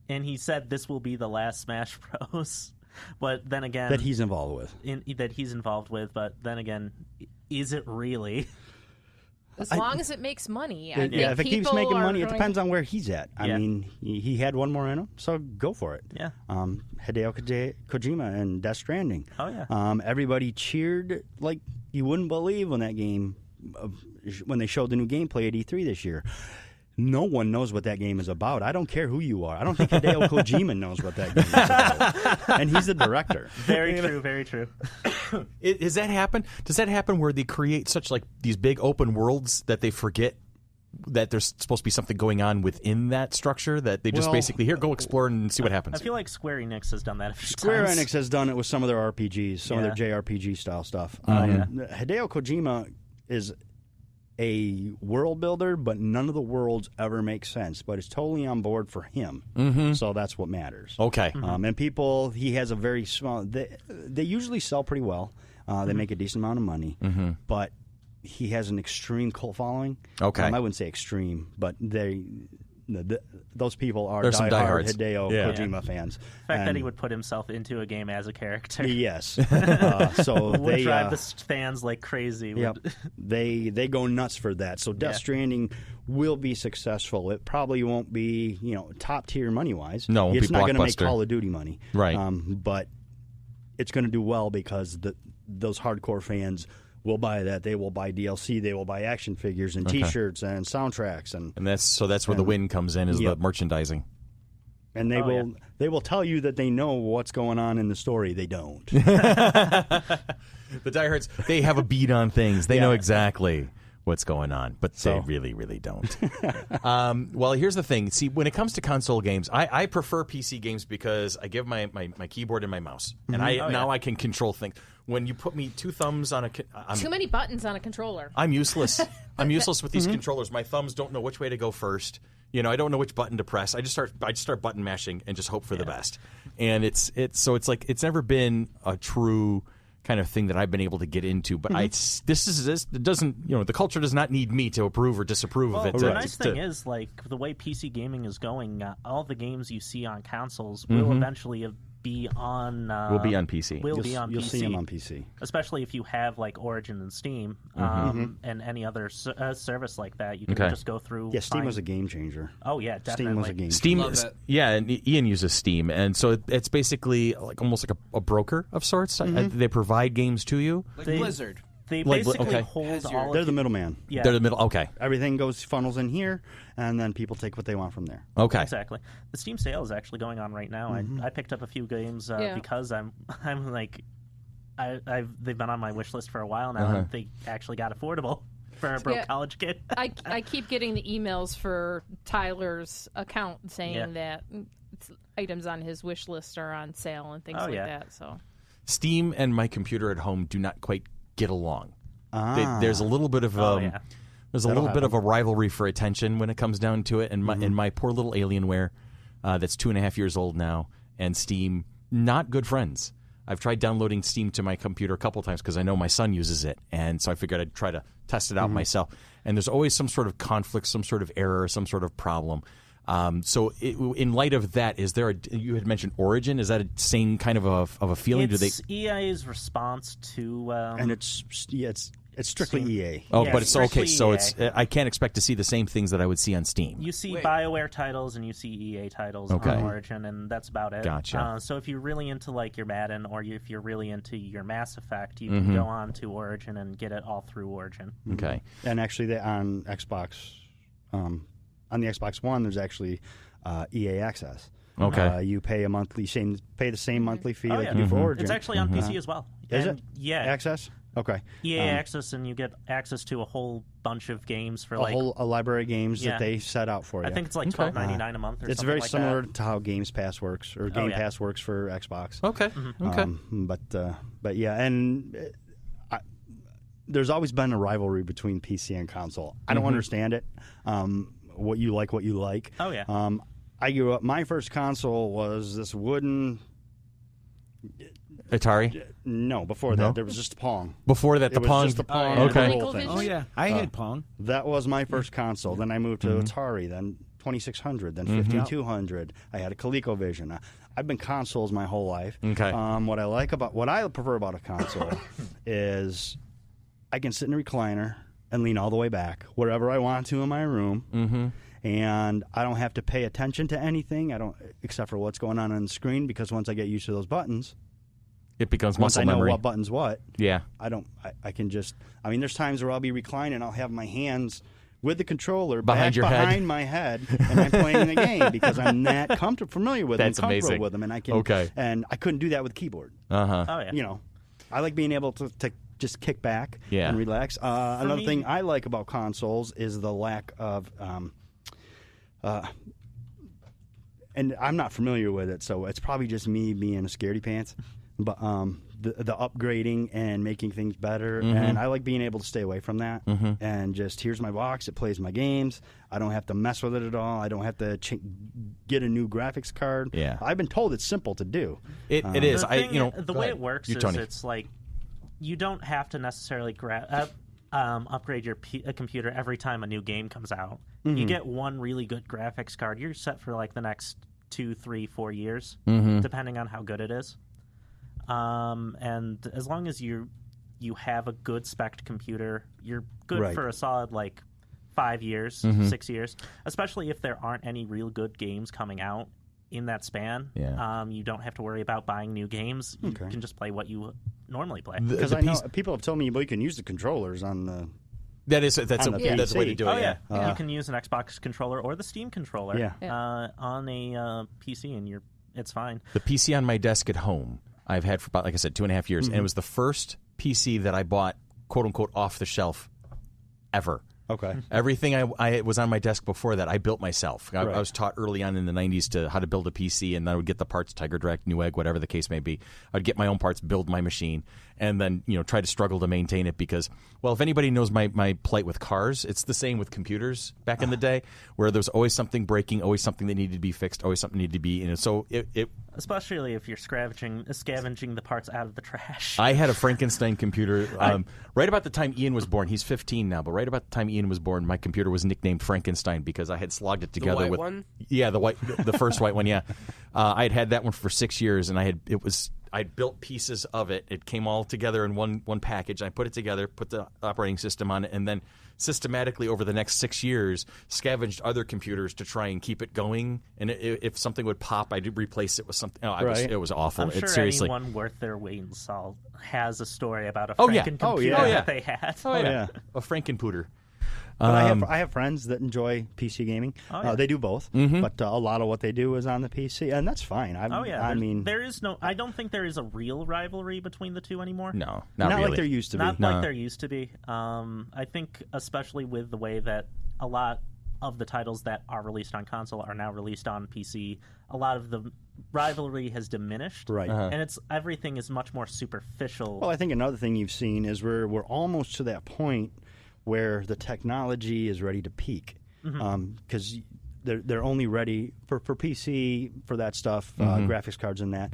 he said this will be the last Smash Bros. But then again, That he's involved with. But then again, is it really? As long as it makes money. Yeah, if it keeps making money, it depends on. on where he's at. I mean, he had one more in him, so go for it. Yeah. Hideo Kojima and Death Stranding. Oh, yeah. Everybody cheered like you wouldn't believe when that game, when they showed the new gameplay at E3 this year. No one knows what that game is about. I don't care who you are. I don't think Hideo Kojima knows what that game is about. And he's the director. Very true, very true. Does that happen? Does that happen where they create such like these big open worlds that they forget that there's supposed to be something going on within that structure, that they just basically, here, go explore and see what happens? I feel like Square Enix has done that a few Square times. Enix has done it with some of their RPGs, some of their JRPG style stuff. Hideo Kojima is a world builder, but none of the worlds ever make sense. But it's totally on board for him, so that's what matters. Okay. And people, he has a very small. They usually sell pretty well. They make a decent amount of money, but he has an extreme cult following. Okay. I wouldn't say extreme, but those people are There's some diehard diehards. Hideo Kojima fans. The fact that he would put himself into a game as a character. Yes. So would they drive the fans like crazy. Yep. They go nuts for that. So Death Stranding will be successful. It probably won't be, top tier money wise. No, it won't it's be not going to make blockbuster. Call of Duty money. Right. But it's going to do well because those hardcore fans will buy that. They will buy DLC. They will buy action figures and T-shirts and soundtracks and that's where the win comes in, is the merchandising. And they will tell you that they know what's going on in the story. They don't. The diehards, they have a beat on things. They know exactly what's going on, but they really, really don't. Well, here's the thing. See, when it comes to console games, I prefer PC games because I give my keyboard and my mouse, and I can control things. When you put me 2 thumbs on Too many buttons on a controller. I'm useless. I'm useless with these controllers. My thumbs don't know which way to go first. I don't know which button to press. I just start button mashing and just hope for the best. And it's like it's never been a true kind of thing that I've been able to get into. But it doesn't, the culture does not need me to approve or disapprove of it. The nice thing is, like, the way PC gaming is going, all the games you see on consoles will eventually be on. Will be on PC. You'll see them on PC, especially if you have like Origin and Steam and any other service like that. You can just go through. Yeah, Steam was a game changer. Oh yeah, definitely. Steam was a game Steam, changer. and Ian uses Steam, and so it's basically like almost like a broker of sorts. They provide games to you, like Blizzard. They Like, basically hold all. They're the middleman. Yeah, they're the middle. Okay, Everything goes funnels in here, and then people take what they want from there. okay, exactly. The Steam sale is actually going on right now. I picked up a few games because I'm like, they've been on my wish list for a while now, and they actually got affordable for a broke college kid. I keep getting the emails for Tyler's account saying that items on his wish list are on sale and things like that. So Steam and my computer at home do not quite get along. There's a little bit of there's a little bit of a rivalry for attention when it comes down to it, and my poor little Alienware that's 2.5 years old now, and Steam, not good friends. I've tried downloading Steam to my computer a couple times because I know my son uses it, and so I figured I'd try to test it out myself. And there's always some sort of conflict, some sort of error, some sort of problem. So in light of that, is there you had mentioned Origin? Is that a same kind of a feeling? It's EA's response to and it's strictly EA. Oh, Yeah, but it's okay. So EA. I can't expect to see the same things that I would see on Steam. You see BioWare titles and you see EA titles on Origin, and that's about it. Gotcha. So if you're really into like your Madden, or if you're really into your Mass Effect, you can go on to Origin and get it all through Origin. Okay. And actually, on Xbox, on the Xbox One, there's actually EA Access. Okay. You pay pay the same monthly fee like you do for Origin. It's actually on PC as well. Is And it? Yeah. Access? Okay. EA Access, and you get access to a whole bunch of games for like a library of games that they set out for you. I think it's like $12.99 a month or it's something very like similar that. to how Games Pass works, or Game Pass works for Xbox. Okay. Okay. But yeah, and there's always been a rivalry between PC and console. I don't understand it. What you like. Oh yeah. I grew up. My first console was this wooden. Atari? No, before that there was just a Pong. Before that, the It was Pong. just the Pong. Okay. Whole thing. Oh yeah, I had Pong. That was my first console. Then I moved to Atari. Then 2600. Then 5200. I had a ColecoVision. I've been consoles my whole life. Okay. What I prefer about a console is I can sit in a recliner and lean all the way back wherever I want to in my room. And I don't have to pay attention to anything. I don't, except for what's going on the screen, because once I get used to those buttons, it becomes once muscle I know memory. what button's what. Yeah. I can just. I mean, there's times where I'll be reclining, I'll have my hands with the controller Behind your head. behind my head, and I'm playing the game because I'm that familiar with them, That's comfortable amazing. with them, and I can. Okay. And I couldn't do that with keyboard. Uh-huh. Oh yeah. You know, I like being able to just kick back Yeah. and relax. Another me- thing I like about consoles is the lack of. And I'm not familiar with it, so it's probably just me being a scaredy pants. But the upgrading and making things better, and I like being able to stay away from that. And just here's my box; it plays my games. I don't have to mess with it at all. I don't have to get a new graphics card. Yeah. I've been told it's simple to do. It is. The thing- the go way ahead. it works You, is Tony. it's like you don't have to necessarily upgrade your computer every time a new game comes out. You get one really good graphics card, you're set for like the next 2, 3, 4 years, depending on how good it is. And as long as you have a good spec'd computer, you're good Right. for a solid like 5 years, 6 years. Especially if there aren't any real good games coming out in that span. Yeah. You don't have to worry about buying new games. You Okay. can just play what you normally play. Because The I know piece- people have told me, well, you can use the controllers on the. that's on the the way to PC. do it. Oh yeah, Yeah. you can use an Xbox controller or the Steam controller Yeah. on a PC, and it's fine. The PC on my desk at home, I've had for about, like I said, 2.5 years, and it was the first PC that I bought, quote unquote, off the shelf ever. Okay. Everything I was on my desk before that, I built myself. I was taught early on in the 90s to how to build a PC, and then I would get the parts, Tiger Direct, Newegg, whatever the case may be. I'd get my own parts, build my machine, and then try to struggle to maintain it because, well, if anybody knows my plight with cars, it's the same with computers back in the day, where there's always something breaking, always something that needed to be fixed, always something needed to be, so it Especially if you're scavenging the parts out of the trash. I had a Frankenstein computer right about the time Ian was born. He's 15 now, but right about the time Ian was born, my computer was nicknamed Frankenstein because I had slogged it together white with one? Yeah, the first white one. Yeah, I had that one for 6 years, and I built pieces of it. It came all together in one package. I put it together, put the operating system on it, and then systematically over the next 6 years scavenged other computers to try and keep it going. And if something would pop, I'd replace it with something. It was awful. I'm sure Seriously. anyone worth their weight in salt has a story about a Oh, yeah. Franken Oh, computer yeah. that they had. Oh yeah, yeah. a Frankenpooter. But I have friends that enjoy PC gaming. They do both, but a lot of what they do is on the PC, and that's fine. Oh yeah, I mean, there is no. I don't think there is a real rivalry between the two anymore. No, not really. like there used to be. Not like there used to be. I think, especially with the way that a lot of the titles that are released on console are now released on PC, a lot of the rivalry has diminished. Right. And everything is much more superficial. Well, I think another thing you've seen is we're almost to that point where the technology is ready to peak, because they're only ready for PC for that stuff, graphics cards and that.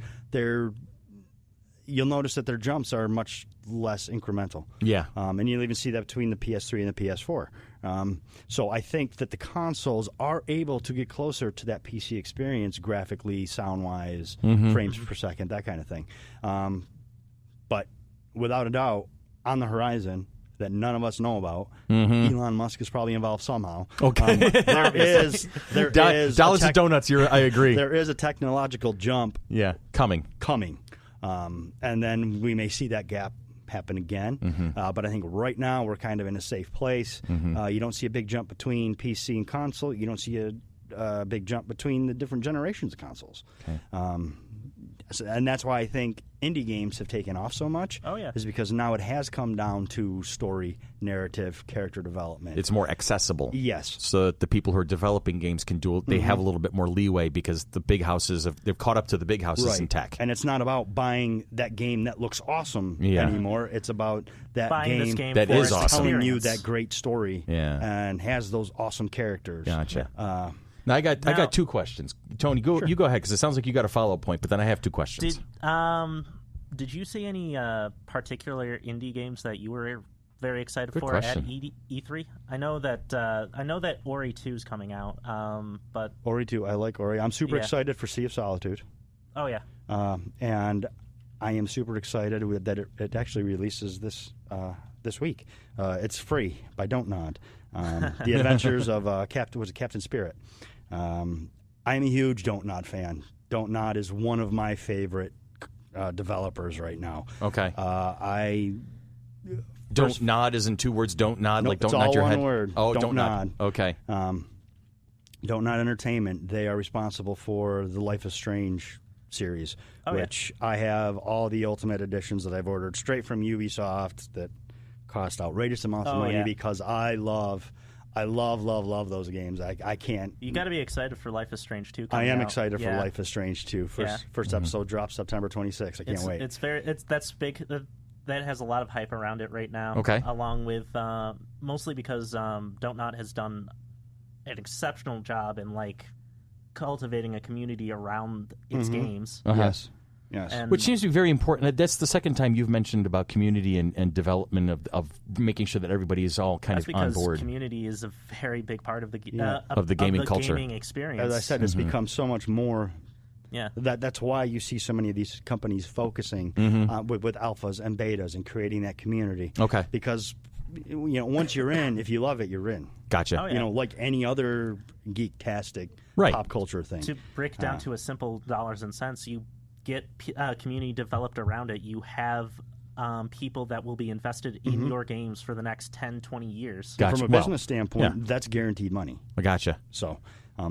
You'll notice that their jumps are much less incremental. Yeah. And you'll even see that between the PS3 and the PS4. So I think that the consoles are able to get closer to that PC experience graphically, sound-wise, frames per second, that kind of thing. But without a doubt, on the horizon that none of us know about, Elon Musk is probably involved somehow. Okay. There is dollars and donuts. I agree. There is a technological jump Yeah, coming. and then we may see that gap happen again. But I think right now we're kind of in a safe place. You don't see a big jump between PC and console. You don't see a big jump between the different generations of consoles. Okay. And that's why I think indie games have taken off so much. Oh, yeah. Is because now it has come down to story, narrative, character development. It's more accessible. Yes. So that the people who are developing games can do it. They have a little bit more leeway because the big houses they've caught up to the big houses in tech. And it's not about buying that game that looks awesome Yeah. anymore. It's about that Buying this game game that for is its awesome. telling you experience. that great story Yeah. and has those awesome characters. Gotcha. Now I got two questions. Tony, you go ahead because it sounds like you got a follow-up point, but then I have two questions. Did you see any particular indie games that you were very excited Good for question. at E3? I know that Ori 2 is coming out, but Ori 2, I like Ori. I'm super Yeah. excited for Sea of Solitude. oh yeah, And I am super excited that it actually releases this week. It's free by Don't Nod. The Adventures of Captain Spirit. I'm a huge Don't Nod fan. Don't Nod is one of my favorite developers right now. Okay. First- Don't nod is in two words. Don't nod, Nope, like don't it's nod all your one head. word. Oh, Don't don't nod. nod. Okay. Don't Nod Entertainment. They are responsible for the Life is Strange series, Oh, yeah. which I have all the Ultimate Editions that I've ordered straight from Ubisoft that cost outrageous amounts of Oh, money yeah. because I love those games. I can't. you got to be excited for Life is Strange 2. I coming am out. excited for Yeah. Life is Strange 2. First episode drops September 26th. I can't wait. That's big. That has a lot of hype around it right now. Okay. Along with mostly because Don't Not has done an exceptional job in like cultivating a community around its games. Uh-huh. Yes. And Which seems to be very important. That's the second time you've mentioned about community and development of making sure that everybody is all kind that's of on because board. community is a very big part of the Of the gaming culture. gaming experience. As I said, it's become so much more. yeah. That's why you see so many of these companies focusing with alphas and betas and creating that community. Okay. Because once you're in, if you love it, you're in. Gotcha. Oh, yeah. Like any other geek-tastic Right. pop culture thing. To break it down to a simple dollars and cents, you get community developed around it. You have people that will be invested in your games for the next 10, 20 years. Gotcha. From a Well, business standpoint, yeah. that's guaranteed money. I gotcha. So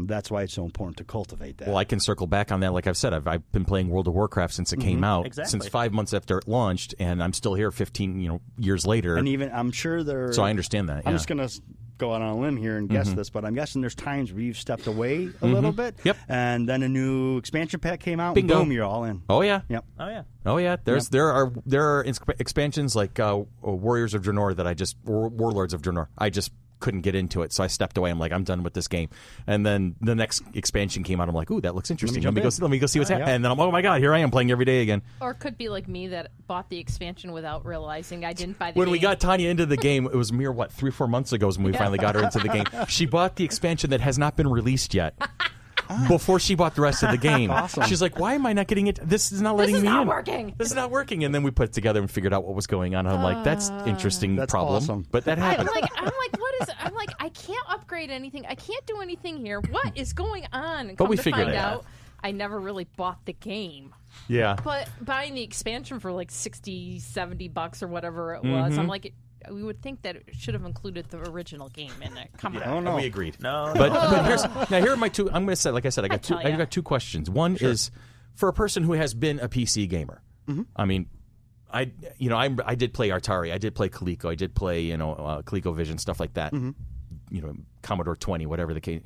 that's why it's so important to cultivate that. Well, I can circle back on that. Like I've said, I've been playing World of Warcraft since it came out, Exactly. since 5 months after it launched, and I'm still here 15 years later. and even I'm sure there. So I understand that. I'm yeah. just going to go out on a limb here and guess this, but I'm guessing there's times where you've stepped away a little bit. Yep. And then a new expansion pack came out. Bingo. And boom, you're all in. Oh yeah. Yep. Oh yeah. Oh yeah. There are expansions like Warriors of Draenor that Warlords of Draenor. I just couldn't get into it, so I stepped away. I'm like, I'm done with this game. And then the next expansion came out. I'm like, ooh, that looks interesting. Let me go see what's happening. And then I'm, oh my god, here I am playing every day again. Or it could be like me that bought the expansion without realizing I didn't buy the When game. we got Tanya into the game, it was mere 3 or 4 months ago when we finally got her into the game. She bought the expansion that has not been released yet. Before she bought the rest of the game. Awesome. She's like, why am I not getting it? This is not letting This is me not in. working. This is not working. And then we put it together and figured out what was going on. And I'm like, that's interesting That's problem. awesome. But that I'm happened. like, what is? I'm like, I can't upgrade anything. I can't do anything here. What is going on? And But come we to figured find it out, I never really bought the game. Yeah. But buying the expansion for like $60, $70 or whatever it was, I'm like, we would think that it should have included the original game in it. Come on. Oh, no. We agreed. No. But here are my two. I'm going to say, like I said, I got tell ya. got two questions. One is for a person who has been a PC gamer. I mean, I did play Atari, I did play Coleco, I did play ColecoVision, stuff like that. Commodore 20, whatever the case.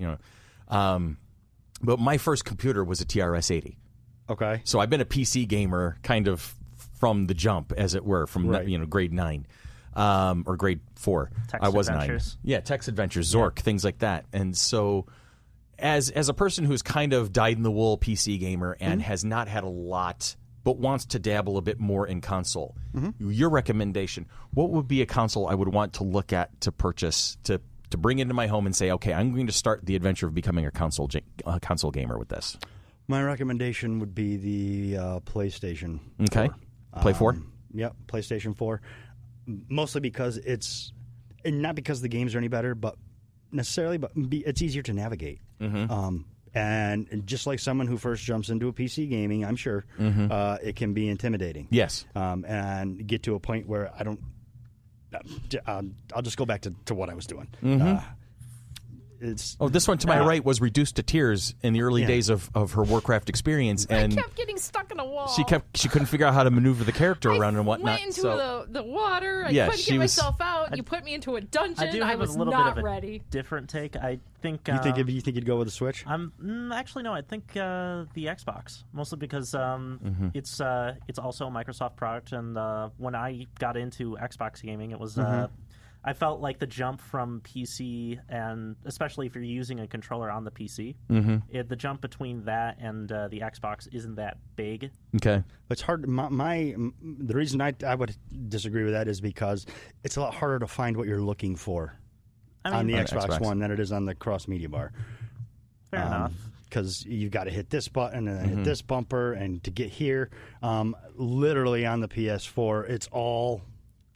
But my first computer was a TRS-80. Okay. So I've been a PC gamer kind of from the jump, as it were, from Right. grade 9 or grade 4. Text I was Adventures. 9. Yeah, Text Adventures, Zork, things like that. And so, as a person who's kind of dyed-in-the-wool PC gamer and has not had a lot, but wants to dabble a bit more in console, your recommendation: what would be a console I would want to look at to purchase to bring into my home and say, okay, I'm going to start the adventure of becoming a console gamer with this? My recommendation would be the PlayStation. Okay. 4. Play 4? Yep, PlayStation 4. Mostly because and not because the games are any better, but it's easier to navigate. And just like someone who first jumps into a PC gaming, I'm sure it can be intimidating. Yes. And get to a point where I don't. I'll just go back to what I was doing. This one to my right was reduced to tears in the early days of her Warcraft experience, and I kept getting stuck in a wall. she couldn't figure out how to maneuver the character around and whatnot. Went into so the water. I Yeah, couldn't she get was- myself out. You put me into a dungeon. I do have was a little not bit of a ready. different take. I think. you think you'd go with the Switch? Actually no. I think the Xbox, mostly because it's also a Microsoft product, and when I got into Xbox gaming, it was I felt like the jump from PC, and especially if you're using a controller on the PC, the jump between that and the Xbox isn't that big. Okay. It's hard. The reason I would disagree with that is because it's a lot harder to find what you're looking for on the Xbox One than it is on the cross media bar. Fair enough. Because you've got to hit this button and then hit this bumper, and to get here, literally on the PS4, it's all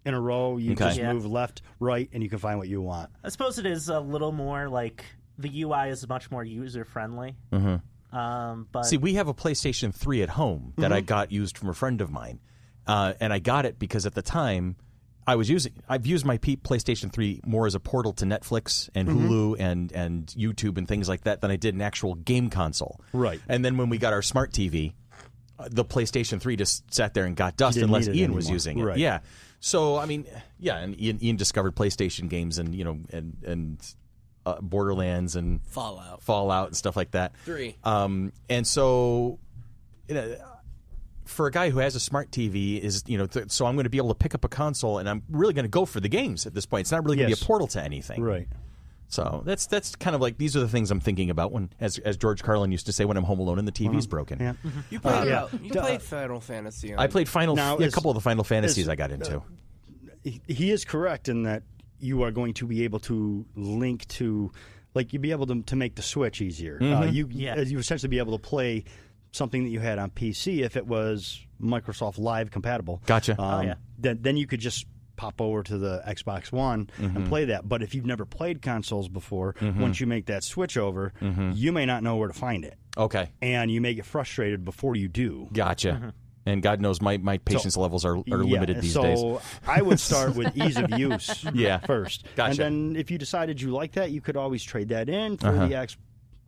in a row. You just move left, right, and you can find what you want. I suppose it is a little more like the UI is much more user friendly. But see, we have a PlayStation 3 at home that I got used from a friend of mine, and I got it because at the time I've used my PlayStation 3 more as a portal to Netflix and Hulu and YouTube and things like that than I did an actual game console. Right. And then when we got our smart TV, the PlayStation 3 just sat there and got dust unless Ian was using it. Right. Yeah. So I mean, and Ian discovered PlayStation games and Borderlands and Fallout and stuff like that. 3. And so, for a guy who has a smart TV, so I'm going to be able to pick up a console, and I'm really going to go for the games at this point. It's not really going to be a portal to anything, right? So that's kind of like, these are the things I'm thinking about when, as George Carlin used to say, when I'm home alone and the TV's broken. Yeah. You played Final Fantasy. I played a couple of the Final Fantasies I got into. He is correct in that you are going to be able to link to, like, you'd be able to make the Switch easier. You essentially be able to play something that you had on PC if it was Microsoft Live compatible. Gotcha. Then you could just pop over to the Xbox One and play that. But if you've never played consoles before, once you make that switch over, you may not know where to find it. Okay. And you may get frustrated before you do. Gotcha. And God knows my patience levels are limited these days. So I would start with ease of use first. Gotcha. And then if you decided you like that, you could always trade that in for the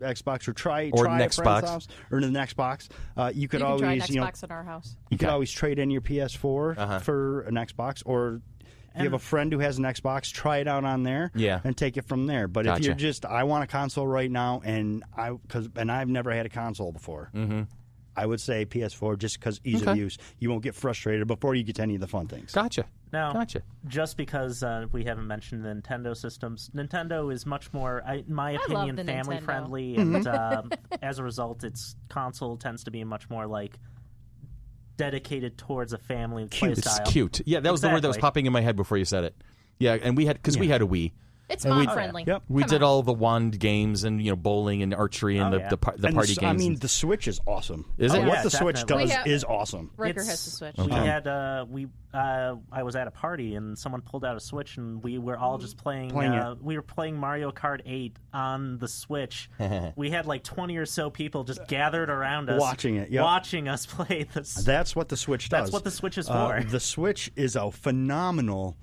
Xbox, or try next a friend's box. house, or the next box. You could You can always try an Xbox at our house. You could always trade in your PS4 for an Xbox, or if you have a friend who has an Xbox, try it out on there and take it from there. But if you're just, I want a console right now, and I've never had a console before, I would say PS4 just because ease of use. You won't get frustrated before you get to any of the fun things. Gotcha. Now, just because we haven't mentioned the Nintendo systems, Nintendo is much more, in my opinion, family-friendly, and as a result, its console tends to be much more like dedicated towards a family play style. It's cute. Yeah, that was the word that was popping in my head before you said it. Yeah, and we had a Wii. It's mom-friendly. We did all the wand games and bowling and archery and the party games. I mean, the Switch is awesome. Is it? What the Switch does is awesome. Riker has the Switch. We had I was at a party and someone pulled out a Switch and we were all just playing we were playing Mario Kart 8 on the Switch. We had like 20 or so people just gathered around us watching us play this. That's what the Switch does. That's what the Switch is for. The Switch is a phenomenal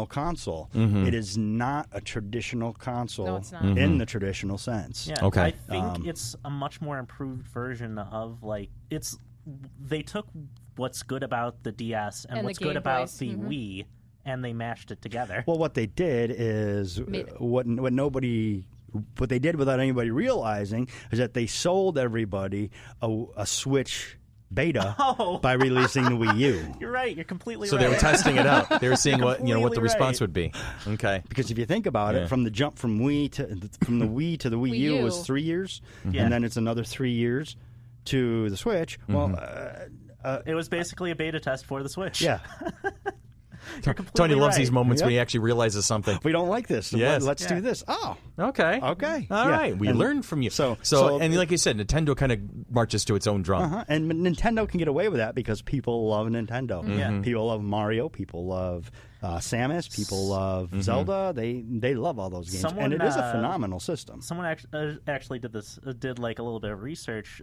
console. It is not a traditional console. No, it's not. In the traditional sense. Yeah, okay. I think it's a much more improved version of they took what's good about the DS and what's good about the Wii, and they mashed it together. Well, what they did is what they did without anybody realizing is that they sold everybody a Switch beta by releasing the Wii U. You're right. You're completely right. So they were testing it out. They were seeing what the response would be. Okay. Because if you think about it, from the jump from the Wii to the Wii U was 3 years, and then it's another 3 years to the Switch. Well, it was basically a beta test for the Switch. Yeah. Tony loves these moments when he actually realizes something. We don't like this. Let's do this. Oh, okay. All right. We learned from you. So, and like you said, Nintendo kind of marches to its own drum. And Nintendo can get away with that because people love Nintendo. Yeah. People love Mario. People love Samus. People love Zelda. They love all those games, and it is a phenomenal system. Someone actually did like a little bit of research.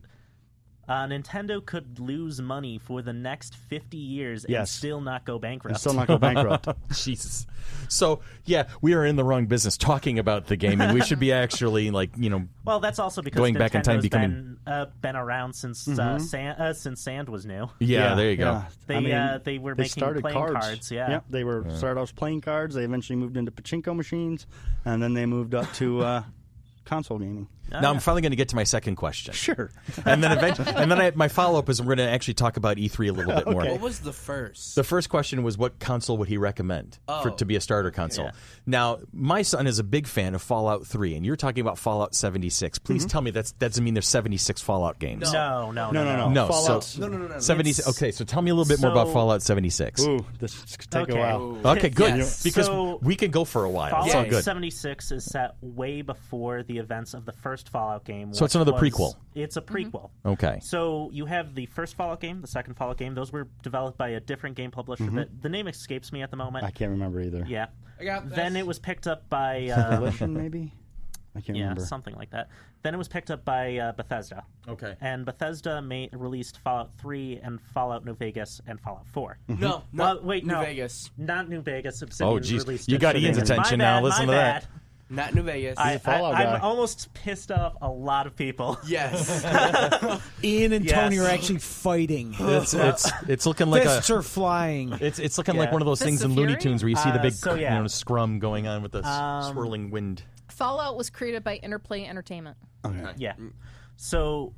Nintendo could lose money for the next 50 years and still not go bankrupt. Jesus. So, we are in the wrong business talking about the game, and we should be actually, Well, that's also because going Nintendo's back in time been around since Sand was new. Yeah, there you go. They were making playing cards. They started off playing cards. They eventually moved into pachinko machines, and then they moved up to console gaming. Now I'm finally going to get to my second question. Sure. And then my follow-up is we're going to actually talk about E3 a little bit more. What was the first? The first question was what console would he recommend to be a starter console? Yeah. Now, my son is a big fan of Fallout 3, and you're talking about Fallout 76. Please tell me that doesn't mean there's 76 Fallout games. No. No, Fallout. No. 70. Okay, so tell me a little bit more about Fallout 76. Ooh, this could take a while. Okay, good. Yes. Because So, we can go for a while. It's all Fallout good. 76 is set way before the events of the first Fallout game. So it's which another was- prequel. It's a prequel. Okay. So you have the first Fallout game, the second Fallout game. Those were developed by a different game publisher. That the name escapes me at the moment. I can't remember either. Yeah. I got this. Then it was picked up by Coalition, maybe? I can't yeah, remember. something like that. Then it was picked up by Bethesda. Okay. And Bethesda released Fallout 3 and Fallout New Vegas and Fallout 4. No, Well, wait, New no. Vegas. Not New Vegas. Obsidian geez. released You got Obsidian. Ian's attention My now. bad, Listen my to that. bad. Not New Vegas. I'm Fallout guy. almost pissed off a lot of people. Yes. Ian and Yes. Tony are actually fighting. It's looking like Fists are flying. it's looking like Yeah. one of those Fists things of in Looney Fury? Tunes where you see the big so yeah. scrum going on with the swirling wind. Fallout was created by Interplay Entertainment. Yeah. So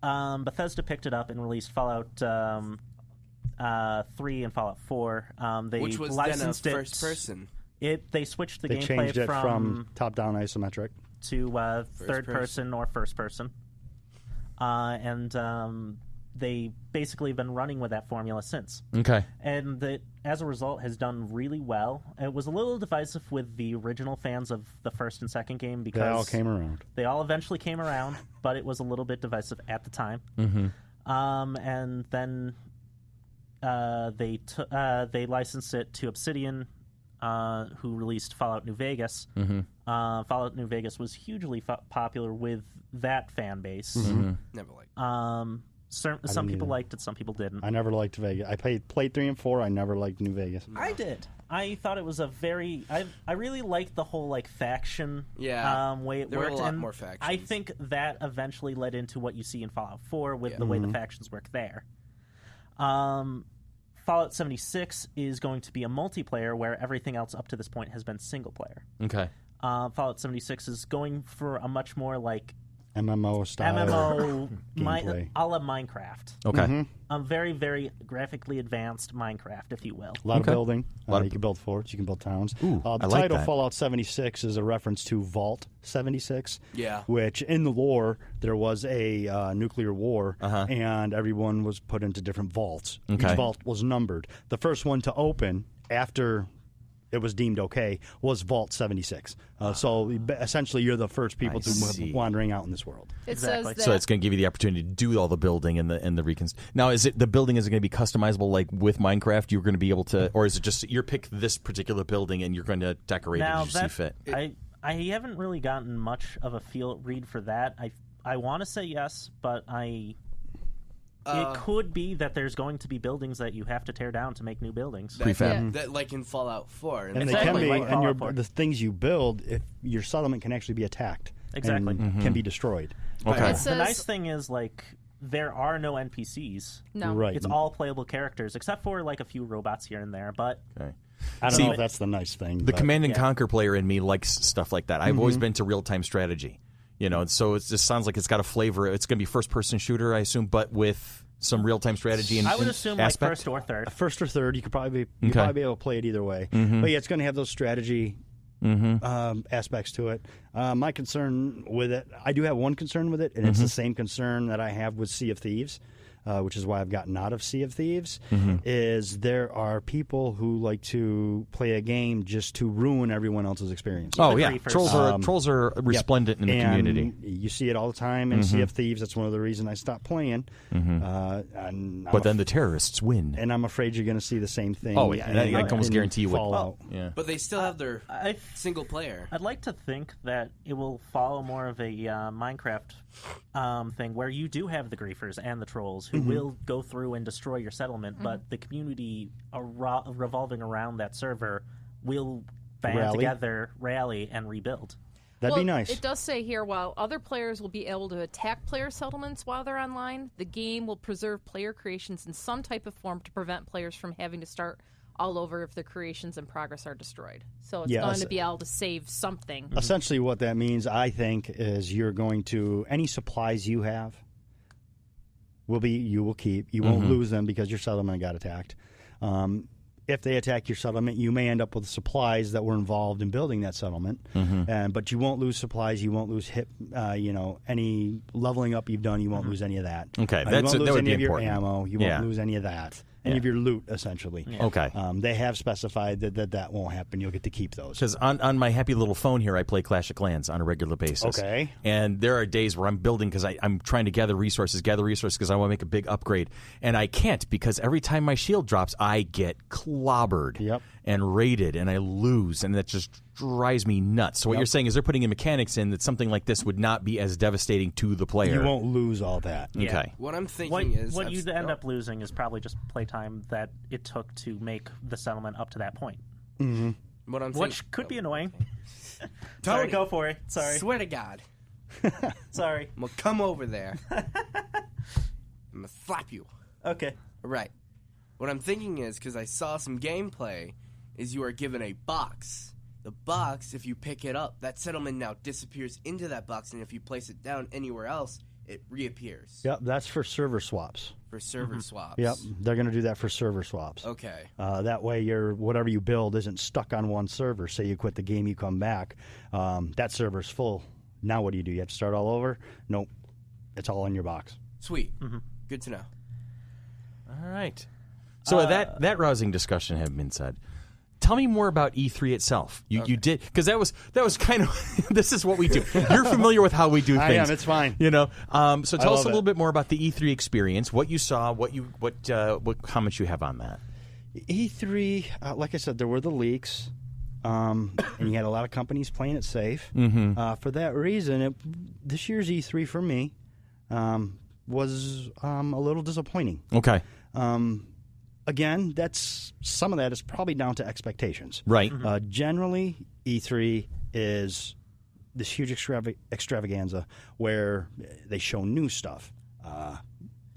Bethesda picked it up and released Fallout 3 and Fallout 4. They Which was then a licensed first person. They switched the They gameplay changed it from top-down isometric. to third person or first person, and they basically have been running with that formula since. Okay. And that, as a result, has done really well. It was a little divisive with the original fans of the first and second game because They all came around. They all eventually came around, but it was a little bit divisive at the time. And then they licensed it to Obsidian, who released Fallout New Vegas. Fallout New Vegas was hugely popular with that fan base. Never liked. Some people either. liked it, some people didn't. I never liked Vegas. I played 3 and 4. I never liked New Vegas. I did. I thought it was a very. I really liked the whole faction way it There were worked. a lot and more factions. I think that eventually led into what you see in Fallout 4 with the way the factions work there. Fallout 76 is going to be a multiplayer where everything else up to this point has been single player. Okay. Fallout 76 is going for a much more MMO style. MMO a la Minecraft. Okay. A very, very graphically advanced Minecraft, if you will. A lot Okay. of building. Lot of you can build forts. You can build towns. Ooh, the I like title that. Fallout 76 is a reference to Vault 76. Yeah. Which in the lore there was a nuclear war, and everyone was put into different vaults. Okay. Each vault was numbered. The first one to open after it was deemed okay was Vault 76. So essentially, you're the first people see. wandering out in this world. It Exactly. says that So it's going to give you the opportunity to do all the building and the reconstruction. Now, is it the building? Is it going to be customizable like with Minecraft? You're going to be able to, or is it just you pick this particular building and you're going to decorate it as you see fit? I haven't really gotten much of a read for that. I want to say yes, but it could be that there's going to be buildings that you have to tear down to make new buildings. Prefab. That like in Fallout 4. And they Exactly, can be, like and Fallout 4. the things you build, if your settlement can actually be attacked, Exactly. and can be destroyed. Okay. It says, The nice thing is, there are no NPCs. no. Right. It's all playable characters, except for a few robots here and there. But Okay. I don't See, know if that's the nice thing. The but Command and yeah. Conquer player in me likes stuff like that. I've always been to real-time strategy, so it just sounds like it's got a flavor. It's going to be first-person shooter, I assume, but with some real-time strategy and I would assume aspect. first or third. first or third, you could probably be able to play it either way. Mm-hmm. But yeah, it's going to have those strategy aspects to it. My concern with it, I do have one concern with it, and it's the same concern that I have with Sea of Thieves. Which is why I've gotten out of Sea of Thieves, is there are people who like to play a game just to ruin everyone else's experience. Oh The yeah, griefers. trolls are resplendent in the And community. you see it all the time in Sea of Thieves. That's one of the reasons I stopped playing. But then the terrorists win. and I'm afraid you're going to see the same thing. Oh, yeah, I can almost in guarantee you would. Fallout. Yeah. But they still have their I- single player. I'd like to think that it will follow more of a Minecraft thing where you do have the griefers and the trolls who will go through and destroy your settlement, but the community revolving around that server will band together, rally, and rebuild. That'd be nice. It does say here, while other players will be able to attack player settlements while they're online, the game will preserve player creations in some type of form to prevent players from having to start all over if the creations in progress are destroyed. So it's Yes. going to be able to save something. Essentially, what that means, I think, is you're going to any supplies you have you will keep. You won't lose them because your settlement got attacked. If they attack your settlement, you may end up with supplies that were involved in building that settlement. But you won't lose supplies. You won't lose any leveling up you've done. You won't lose any of that. Okay, you won't lose that would any be of your important. ammo. You won't lose any of that. Any of your loot, essentially. Okay. They have specified that won't happen. You'll get to keep those. Because on my happy little phone here, I play Clash of Clans on a regular basis. Okay. And there are days where I'm building because I'm trying to gather resources because I want to make a big upgrade. And I can't because every time my shield drops, I get clobbered and raided, and I lose. And that just drives me nuts. So what you're saying is they're putting in mechanics in that something like this would not be as devastating to the player. You won't lose all that. Okay. What I'm thinking is... What you'd end up losing is probably just playtime that it took to make the settlement up to that point. What I'm Which could be annoying. Tony, Sorry, go for it. Sorry. Swear to God. Sorry. I'm going to come over there. I'm going to slap you. Okay. Right. What I'm thinking is, because I saw some gameplay, is you are given a box. The box, if you pick it up, that settlement now disappears into that box, and if you place it down anywhere else, it reappears. Yep, that's for server swaps. For server swaps. Yep, they're going to do that for server swaps. Okay. That way, whatever you build isn't stuck on one server. Say you quit the game, you come back, that server's full. Now what do? You have to start all over? Nope, it's all in your box. Sweet. Good to know. All right. So that rousing discussion having been said, tell me more about E3 itself. You did, because that was kind of this is what we do. You're familiar with how we do things. I am. It's fine. So tell us a little it. bit more about the E3 experience. What you saw. What comments you have on that. E3, like I said, there were the leaks, and you had a lot of companies playing it safe. For that reason, this year's E3 for me was a little disappointing. Okay. Again, some of that is probably down to expectations. Right. Generally, E3 is this huge extravaganza where they show new stuff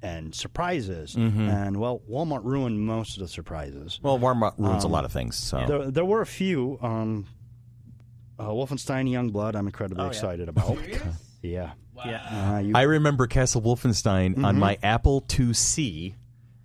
and surprises. And, Walmart ruined most of the surprises. Well, Walmart ruins a lot of things. So There were a few. Wolfenstein Youngblood, I'm incredibly excited about. Yeah. Wow. Yeah. I remember Castle Wolfenstein on my Apple IIc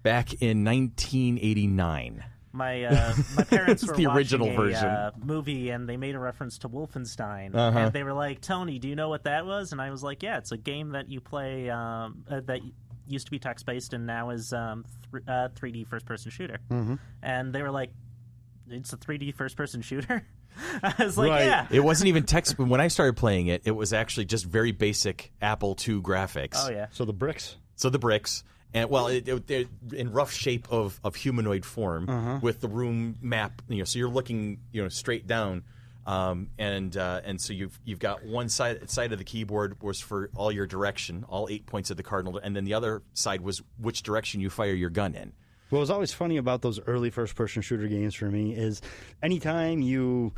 back in 1989. My parents were the watching original a version. movie, and they made a reference to Wolfenstein, and they were like, "Tony, do you know what that was?" And I was like, "Yeah, it's a game that you play that used to be text-based and now is 3D first-person shooter." And they were like, "It's a 3D first-person shooter?" I was like, Right. "Yeah." It wasn't even text. When I started playing it, it was actually just very basic Apple II graphics. Oh yeah. So the bricks. So the bricks. And they're in rough shape of humanoid form with the room map. So you're looking straight down, and so you've got one side of the keyboard was for all your direction, all 8 points of the cardinal, and then the other side was which direction you fire your gun in. What was always funny about those early first-person shooter games for me is anytime you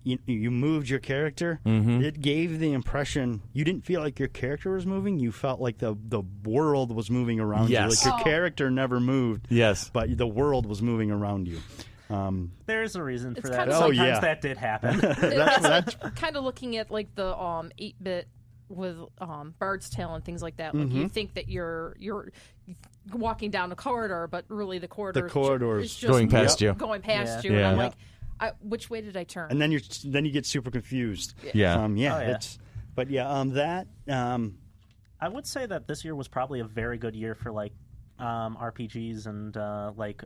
moved your character, it gave the impression you didn't feel like your character was moving. You felt like the world was moving around you. Like your character never moved. Yes. But the world was moving around you. There's a reason for It's that. kind of- Sometimes that did happen. It's kind of looking at like the 8-bit with Bard's Tale and things like that. Like you think that you're walking down a corridor, but really the corridor is just going past you. Going past Yeah. you, and I'm Yeah. like, which way did I turn? And then you get super confused. Yeah. yeah. I would say that this year was probably a very good year for RPGs and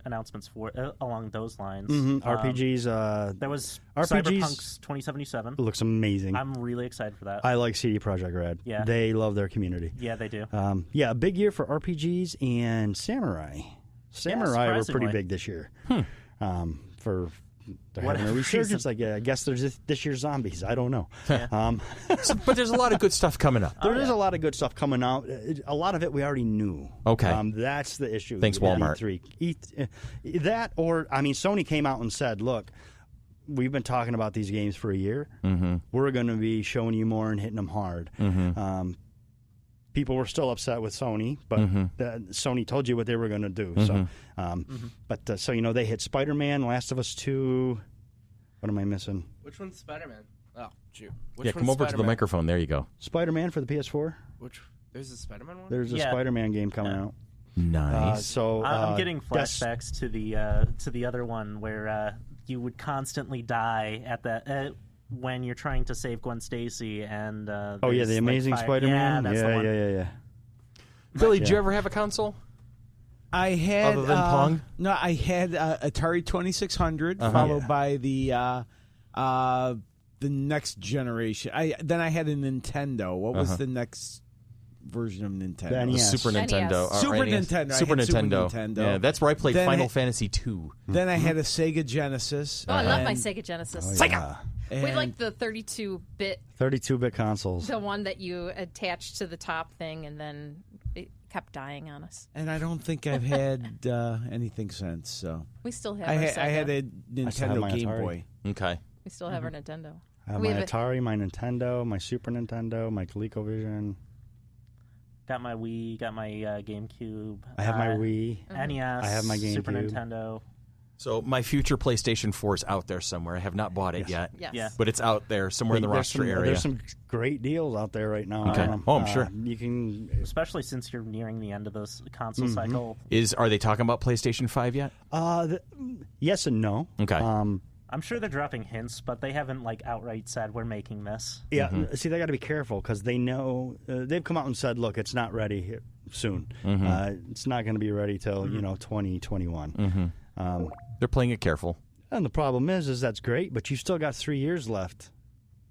announcements for along those lines. RPGs. There was RPGs Cyberpunk's 2077. Looks amazing. I'm really excited for that. I like CD Projekt Red. Yeah. They love their community. Yeah, they do. A big year for RPGs and Samurai. Samurai were pretty surprisingly. big this year. They're having Whatever a resurgence. reason. I guess there's this year's zombies. I don't know. But there's a lot of good stuff coming up. There is a lot of good stuff coming out. A lot of it we already knew. Okay. That's the issue. Thanks, with Walmart. E3. Sony came out and said, look, we've been talking about these games for a year. We're going to be showing you more and hitting them hard. people were still upset with Sony, but Sony told you what they were going to do. So, so they hit Spider-Man, Last of Us 2. What am I missing? Which one's Spider-Man? Oh, shoot. Come over to the microphone. There you go. Spider-Man for the PS4. There's a Spider-Man one? There's a Spider-Man game coming out. Nice. I'm getting flashbacks to the other one where you would constantly die at that when you're trying to save Gwen Stacy and the Amazing Spider-Man. Yeah, that's the one. Yeah. Billy, did you ever have a console? I had other than Pong? No, I had Atari 2600, followed by the next generation. Then I had a Nintendo. What was the next version of Nintendo? The NES. Super Nintendo. Super Nintendo. Super Nintendo. Yeah, that's where I played Final Fantasy 2. Then I had a Sega Genesis. Oh, I love my Sega Genesis. Sega! We like the 32-bit. 32-bit consoles. The one that you attached to the top thing, and then it kept dying on us. And I don't think I've had anything since. So we still have. I our Sega. had a Nintendo Game Boy. Okay. We still have our Nintendo. I have my Atari, my Nintendo, my Super Nintendo, my ColecoVision. Got my Wii. Got my GameCube. I have my Wii. NES. I have my GameCube. Super Nintendo. So my future PlayStation 4 is out there somewhere. I have not bought it yet. Yes. Yeah. But it's out there somewhere in the roster area. There's some great deals out there right now. Okay. I'm sure. You can, especially since you're nearing the end of this console cycle. Are they talking about PlayStation 5 yet? Yes and no. Okay. I'm sure they're dropping hints, but they haven't outright said we're making this. Yeah. See, they got to be careful because they know they've come out and said, "Look, it's not ready soon. It's not going to be ready till 2021." They're playing it careful. And the problem is that's great, but you still got 3 years left,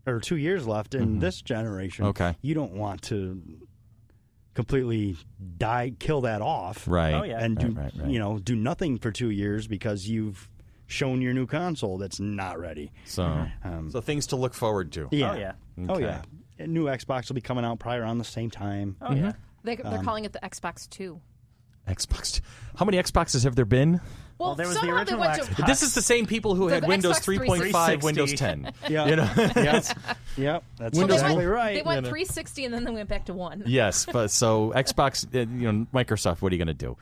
or 2 years left in this generation. Okay. You don't want to completely kill that off, Right? Oh, yeah. And do Right. do nothing for 2 years because you've shown your new console that's not ready. So, so things to look forward to. Yeah. Oh yeah. Oh yeah. A new Xbox will be coming out probably around the same time. Oh yeah. They're calling it the Xbox 2. Xbox. How many Xboxes have there been? Well, there was the somehow they original went to- Xbox. This is the same people who had The Windows Xbox 3.5, 360. Windows 10. Yeah. You know? Yep. That's Well, they exactly went, right. They went 360 and then they went back to 1. Yes, but so Xbox, Microsoft, what are you going to do?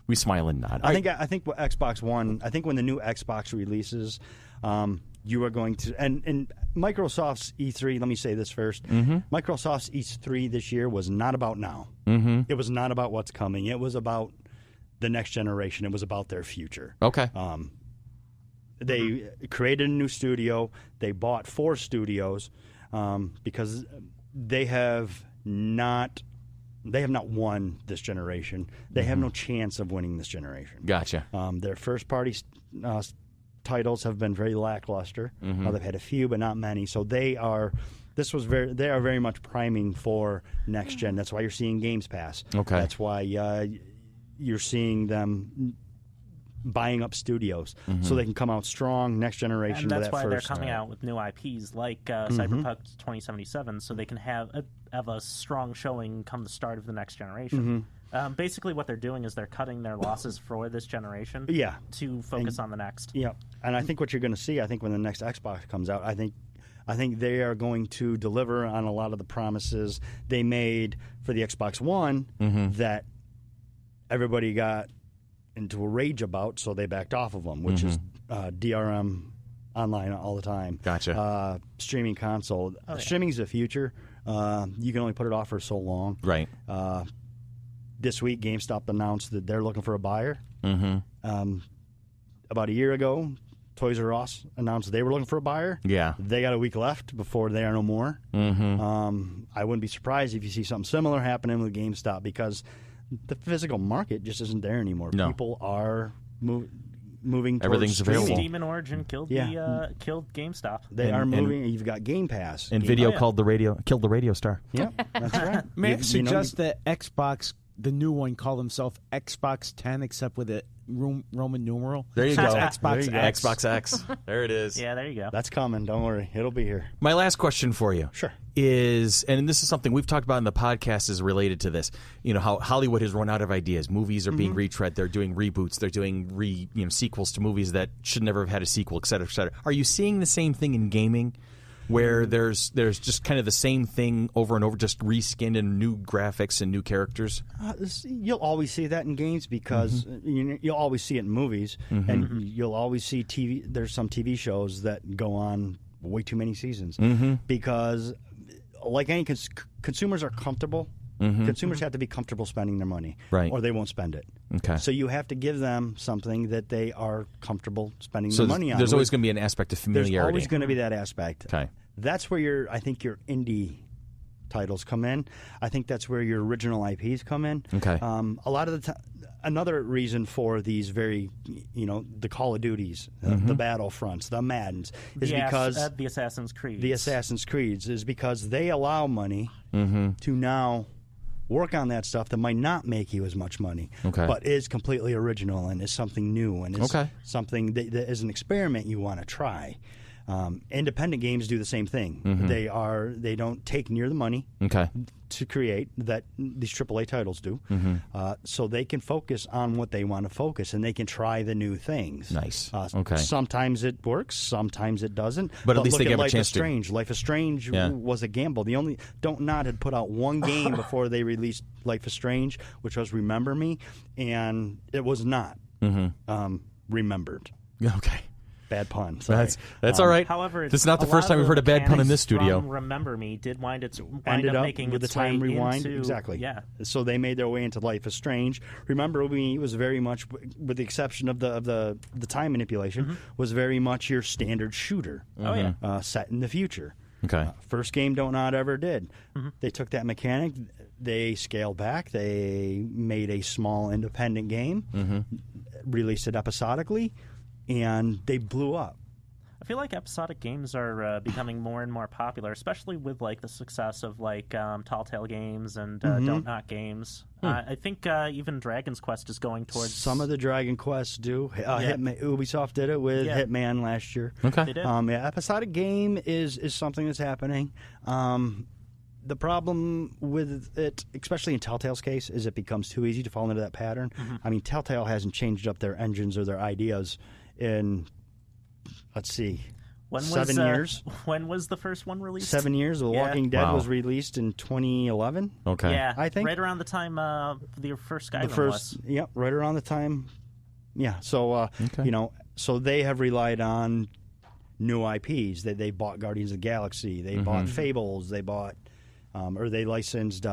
We smile and nod. I think what Xbox One. I think when the new Xbox releases, you are going to and Microsoft's E3. Let me say this first. Microsoft's E3 this year was not about now. It was not about what's coming. It was about the next generation. It was about their future. Okay. They created a new studio. They bought 4 studios because they have not won this generation. They have no chance of winning this generation. Gotcha. Their first-party titles have been very lackluster. They've had a few, but not many. So they are very much priming for next gen. That's why you're seeing Games Pass. Okay. That's why you're seeing them buying up studios so they can come out strong next generation. And that's with that why first, they're coming out with new IPs like Cyberpunk 2077, so they can have a strong showing come the start of the next generation. Basically, what they're doing is they're cutting their losses for this generation. Yeah. To focus on the next. Yeah, and I think what you're going to see, I think when the next Xbox comes out, I think they are going to deliver on a lot of the promises they made for the Xbox One that everybody got into a rage about, so they backed off of them, which is DRM online all the time. Gotcha. Streaming console. Streaming is the future. You can only put it off for so long. Right. This week, GameStop announced that they're looking for a buyer. About a year ago, Toys R Us announced they were looking for a buyer. Yeah. They got a week left before they are no more. I wouldn't be surprised if you see something similar happening with GameStop because the physical market just isn't there anymore. No. People are moving towards Everything's available. streaming. Steam and Origin killed killed GameStop. They are moving. You've got Game Pass. And video killed the radio star. Yeah, that's right. May I suggest that Xbox, the new one, call themselves Xbox 10, except with a Roman numeral? There you go. Xbox X. Xbox X. There it is. Yeah, there you go. That's coming. Don't worry. It'll be here. My last question for you. Sure. Is, and this is something we've talked about in the podcast, is related to this. You know, how Hollywood has run out of ideas. Movies are being retread. They're doing reboots. They're doing sequels to movies that should never have had a sequel, et cetera, et cetera. Are you seeing the same thing in gaming? where there's just kind of the same thing over and over, just reskinned and new graphics and new characters? You'll always see that in games because you'll always see it in movies, and you'll always see TV. There's some TV shows that go on way too many seasons because, like any consumers are comfortable. Consumers have to be comfortable spending their money, right, or they won't spend it. Okay. So you have to give them something that they are comfortable spending their money on. There's always going to be an aspect of familiarity. There's always going to be that aspect. Okay. That's where I think your indie titles come in. I think that's where your original IPs come in. Okay. A lot of the time, another reason for these the Call of Duties, the Battlefronts, the Maddens, is because the Assassin's Creed. The Assassin's Creeds is because they allow money to now work on that stuff that might not make you as much money, but is completely original and is something new and is something that is an experiment you want to try. Independent games do the same thing. They don't take near the money to create that these AAA titles do, so they can focus on what they want to focus and they can try the new things. Nice. Sometimes it works, sometimes it doesn't. But at least look they at give Life a chance is Strange. Life is Strange was a gamble. The only Don't Nod had put out one game before they released Life is Strange, which was Remember Me, and it was not remembered. Okay. Bad pun. Sorry. That's all right. However, this is not the first time we've heard a bad pun in this studio. Remember Me did ended up up making with the its time way rewind. into, Exactly. Yeah. So they made their way into Life is Strange. Remember Me was very much, with the exception of the time manipulation, was very much your standard shooter. Set in the future. Okay. First game Don't Nod ever did. They took that mechanic, they scaled back, they made a small independent game, released it episodically, and they blew up. I feel like episodic games are becoming more and more popular, especially with like the success of like Tall Tale games and Don't Nod games. I think even Dragon's Quest is going towards some of the Dragon Quests do. Ubisoft did it with Hitman last year. Okay, they did. Episodic game is something that's happening. The problem with it, especially in Telltale's case, is it becomes too easy to fall into that pattern. I mean, Telltale hasn't changed up their engines or their ideas in, let's see, 7 years. When was the first one released? 7 years. The Walking Dead was released in 2011. Okay. Yeah, I think. Right around the time the first Skyrim was. Yep, right around the time. Yeah, so, so they have relied on new IPs. They bought Guardians of the Galaxy. They bought Fables. They bought, or they licensed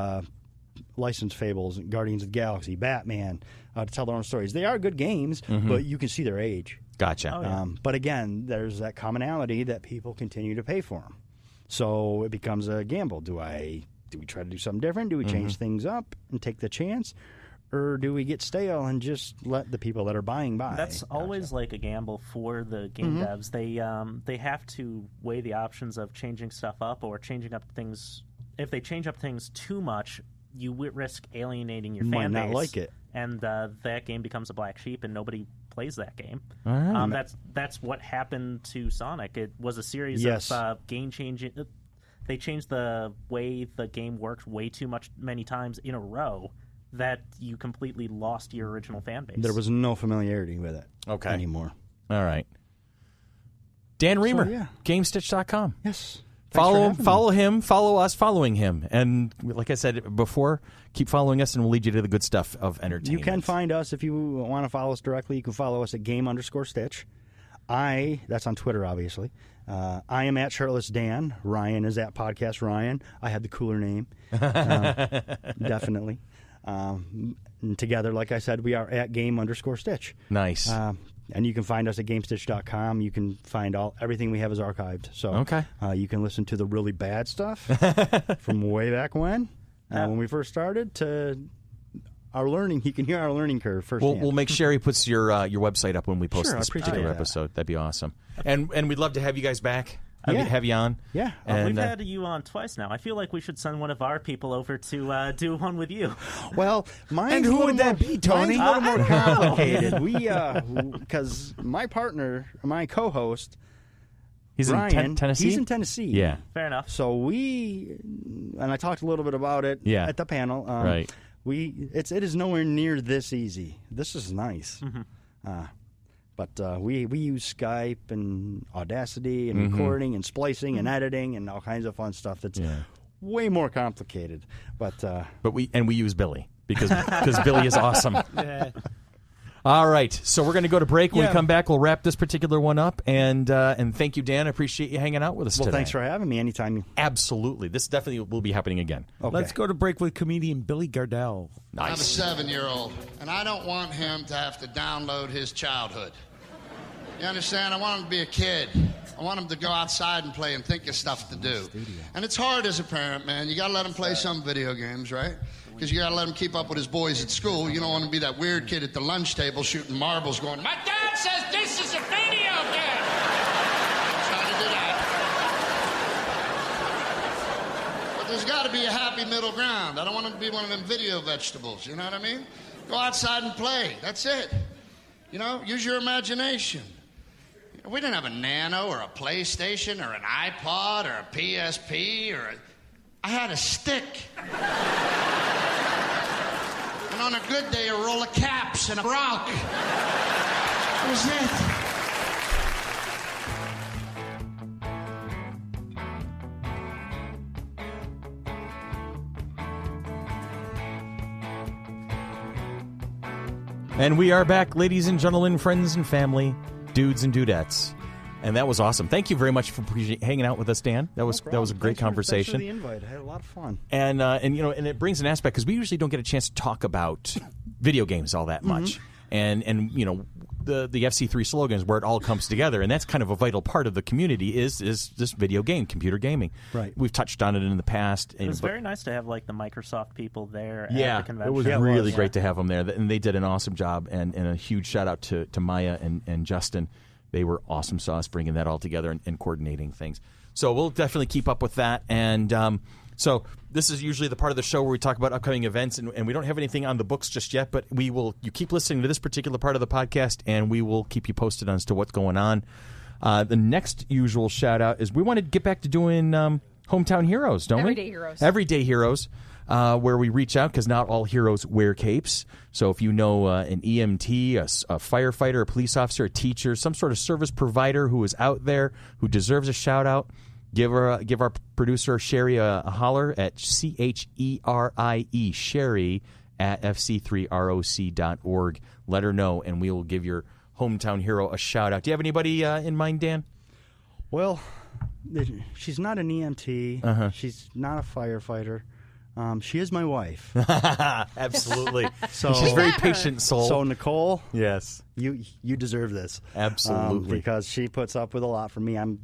Fables, Guardians of the Galaxy, Batman, to tell their own stories. They are good games, but you can see their age. Gotcha. But again, there's that commonality that people continue to pay for them. So it becomes a gamble. Do we try to do something different? Do we change things up and take the chance? Or do we get stale and just let the people that are buying buy? That's always like a gamble for the game devs. They have to weigh the options of changing stuff up or changing up things. If they change up things too much, you risk alienating your fan base. Might not like it. And that game becomes a black sheep and nobody plays that game. All right. That's what happened to Sonic. It was a series of game changing. They changed the way the game worked way too many times in a row that you completely lost your original fan base. There was no familiarity with it anymore. All right. Dan Reamer, So, Gamestitch.com. Yes. Follow him, follow us, following him. And like I said before, keep following us and we'll lead you to the good stuff of entertainment. You can find us if you want to follow us directly. You can follow us at Game_Stitch. That's on Twitter, obviously. I am at Shirtless Dan. Ryan is at Podcast Ryan. I had the cooler name. Definitely. And together, like I said, we are at Game_Stitch. Nice. And you can find us at Gamestitch.com. You can find everything we have is archived. So you can listen to the really bad stuff from way back when we first started, to our learning. You can hear our learning curve firsthand. We'll make sure he puts your website up when we post this particular that. episode. That'd be awesome. And we'd love to have you guys back. Have you on. Yeah. And, we've had you on twice now. I feel like we should send one of our people over to do one with you. Well, And who would that be, Tony? Mine's a little more complicated. Because my partner, my co-host, he's Ryan, in Tennessee? He's in Tennessee. Yeah. Fair enough. So and I talked a little bit about it at the panel. It is nowhere near this easy. This is nice. But we use Skype and Audacity and recording and splicing and editing and all kinds of fun stuff that's way more complicated. But we use Billy because Billy is awesome. All right, so we're going to go to break. When we come back, we'll wrap this particular one up. And thank you, Dan. I appreciate you hanging out with us today. Well, thanks for having me anytime. Absolutely. This definitely will be happening again. Okay. Let's go to break with comedian Billy Gardell. Nice. I have a 7-year-old, and I don't want him to have to download his childhood. You understand? I want him to be a kid. I want him to go outside and play and think of stuff to do. And it's hard as a parent, man. You got to let him play some video games, right? Because you got to let him keep up with his boys at school. You don't want to be that weird kid at the lunch table shooting marbles going, "My dad says this is a video game." Try to do that. But there's got to be a happy middle ground. I don't want him to be one of them video vegetables. You know what I mean? Go outside and play. That's it. You know, use your imagination. We didn't have a Nano or a PlayStation or an iPod or a PSP I had a stick. And on a good day, a roll of caps and a rock. That was it. And we are back, ladies and gentlemen, friends and family, dudes and dudettes. And that was awesome. Thank you very much for hanging out with us, Dan. That was a great conversation. Thanks for the invite. I had a lot of fun. And it brings an aspect because we usually don't get a chance to talk about video games all that much. And the FC3 slogan is where it all comes together, and that's kind of a vital part of the community is this video game, computer gaming. Right. We've touched on it in the past. It was very nice to have like the Microsoft people there at the convention. It was really great to have them there, and they did an awesome job. And a huge shout out to Maya and Justin. They were awesome sauce bringing that all together and coordinating things. So we'll definitely keep up with that. And so this is usually the part of the show where we talk about upcoming events, and we don't have anything on the books just yet, but you keep listening to this particular part of the podcast, and we will keep you posted as to what's going on. The next usual shout-out is we want to get back to doing Hometown Heroes, don't we? Everyday Heroes. Everyday Heroes. Where we reach out because not all heroes wear capes. So if you know an EMT, a firefighter, a police officer, a teacher, some sort of service provider who is out there who deserves a shout out, give our producer Sherry a holler at CHERIE Sherry at fc3roc.org. Let her know, and we will give your hometown hero a shout out. Do you have anybody in mind, Dan? Well, she's not an EMT. She's not a firefighter. She is my wife. Absolutely. So she's a very patient soul. So Nicole, yes, you deserve this. Absolutely, because she puts up with a lot from me. I'm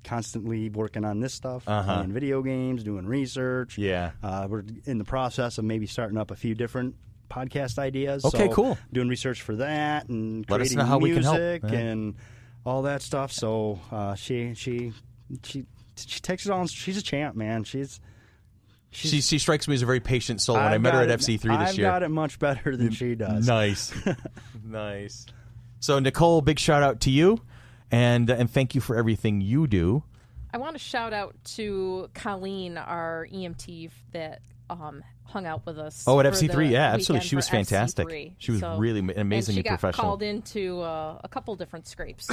constantly working on this stuff, playing video games, doing research. Yeah, we're in the process of maybe starting up a few different podcast ideas. Okay, so cool. Doing research for that and let creating us know how music we can help. and all that stuff. So she takes it on. She's a champ, man. She strikes me as a very patient soul. When I met her at FC3 this year, I've got it much better than she does. Nice, nice. So Nicole, big shout out to you, and thank you for everything you do. I want to shout out to Colleen, our EMT that hung out with us. Oh, at FC3, yeah, absolutely. She was fantastic. FC3. She was really amazingly professional. She got called into a couple different scrapes,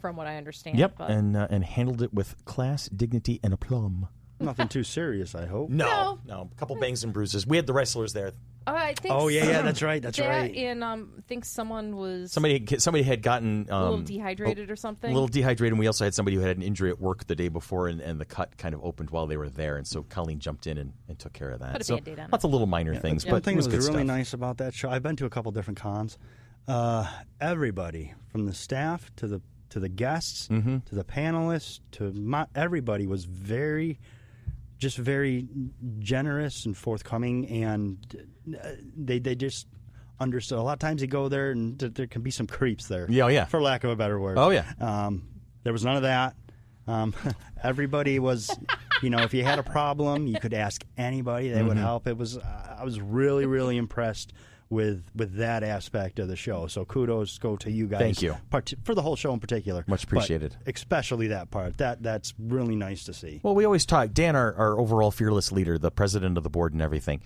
from what I understand. Yep, but and handled it with class, dignity, and aplomb. Nothing too serious, I hope. No. A couple bangs and bruises. We had the wrestlers there. I think. Oh yeah, that's right. That's right. And I think someone was somebody had gotten a little dehydrated or something. A little dehydrated, and we also had somebody who had an injury at work the day before, and the cut kind of opened while they were there, and so Colleen jumped in and took care of that. Put a so Band-Aid on lots of little minor things, but one thing it was that good was really stuff. nice about that show. I've been to a couple different cons. Everybody from the staff to the guests to the panelists to everybody was very generous and forthcoming, and they just understood. A lot of times you go there and there can be some creeps there. Yeah. For lack of a better word. Oh, yeah. There was none of that. Everybody was, if you had a problem, you could ask anybody. They would help. I was really, really impressed with that aspect of the show. So kudos go to you guys. Thank you. For the whole show in particular. Much appreciated. But especially that part. That's really nice to see. Well, we always talk. Dan, our overall fearless leader, the president of the board and everything,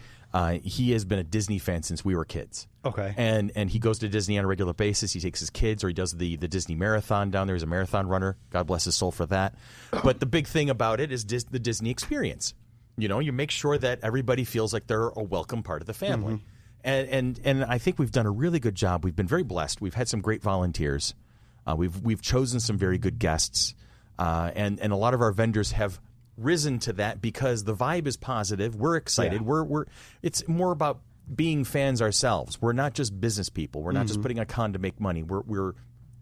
he has been a Disney fan since we were kids. Okay. And he goes to Disney on a regular basis. He takes his kids, or he does the Disney marathon down there. He's a marathon runner. God bless his soul for that. But the big thing about it is the Disney experience. You know, you make sure that everybody feels like they're a welcome part of the family. And I think we've done a really good job. We've been very blessed. We've had some great volunteers. We've chosen some very good guests. And a lot of our vendors have risen to that because the vibe is positive. We're excited. Yeah. It's more about being fans ourselves. We're not just business people. We're not just putting a con to make money. We're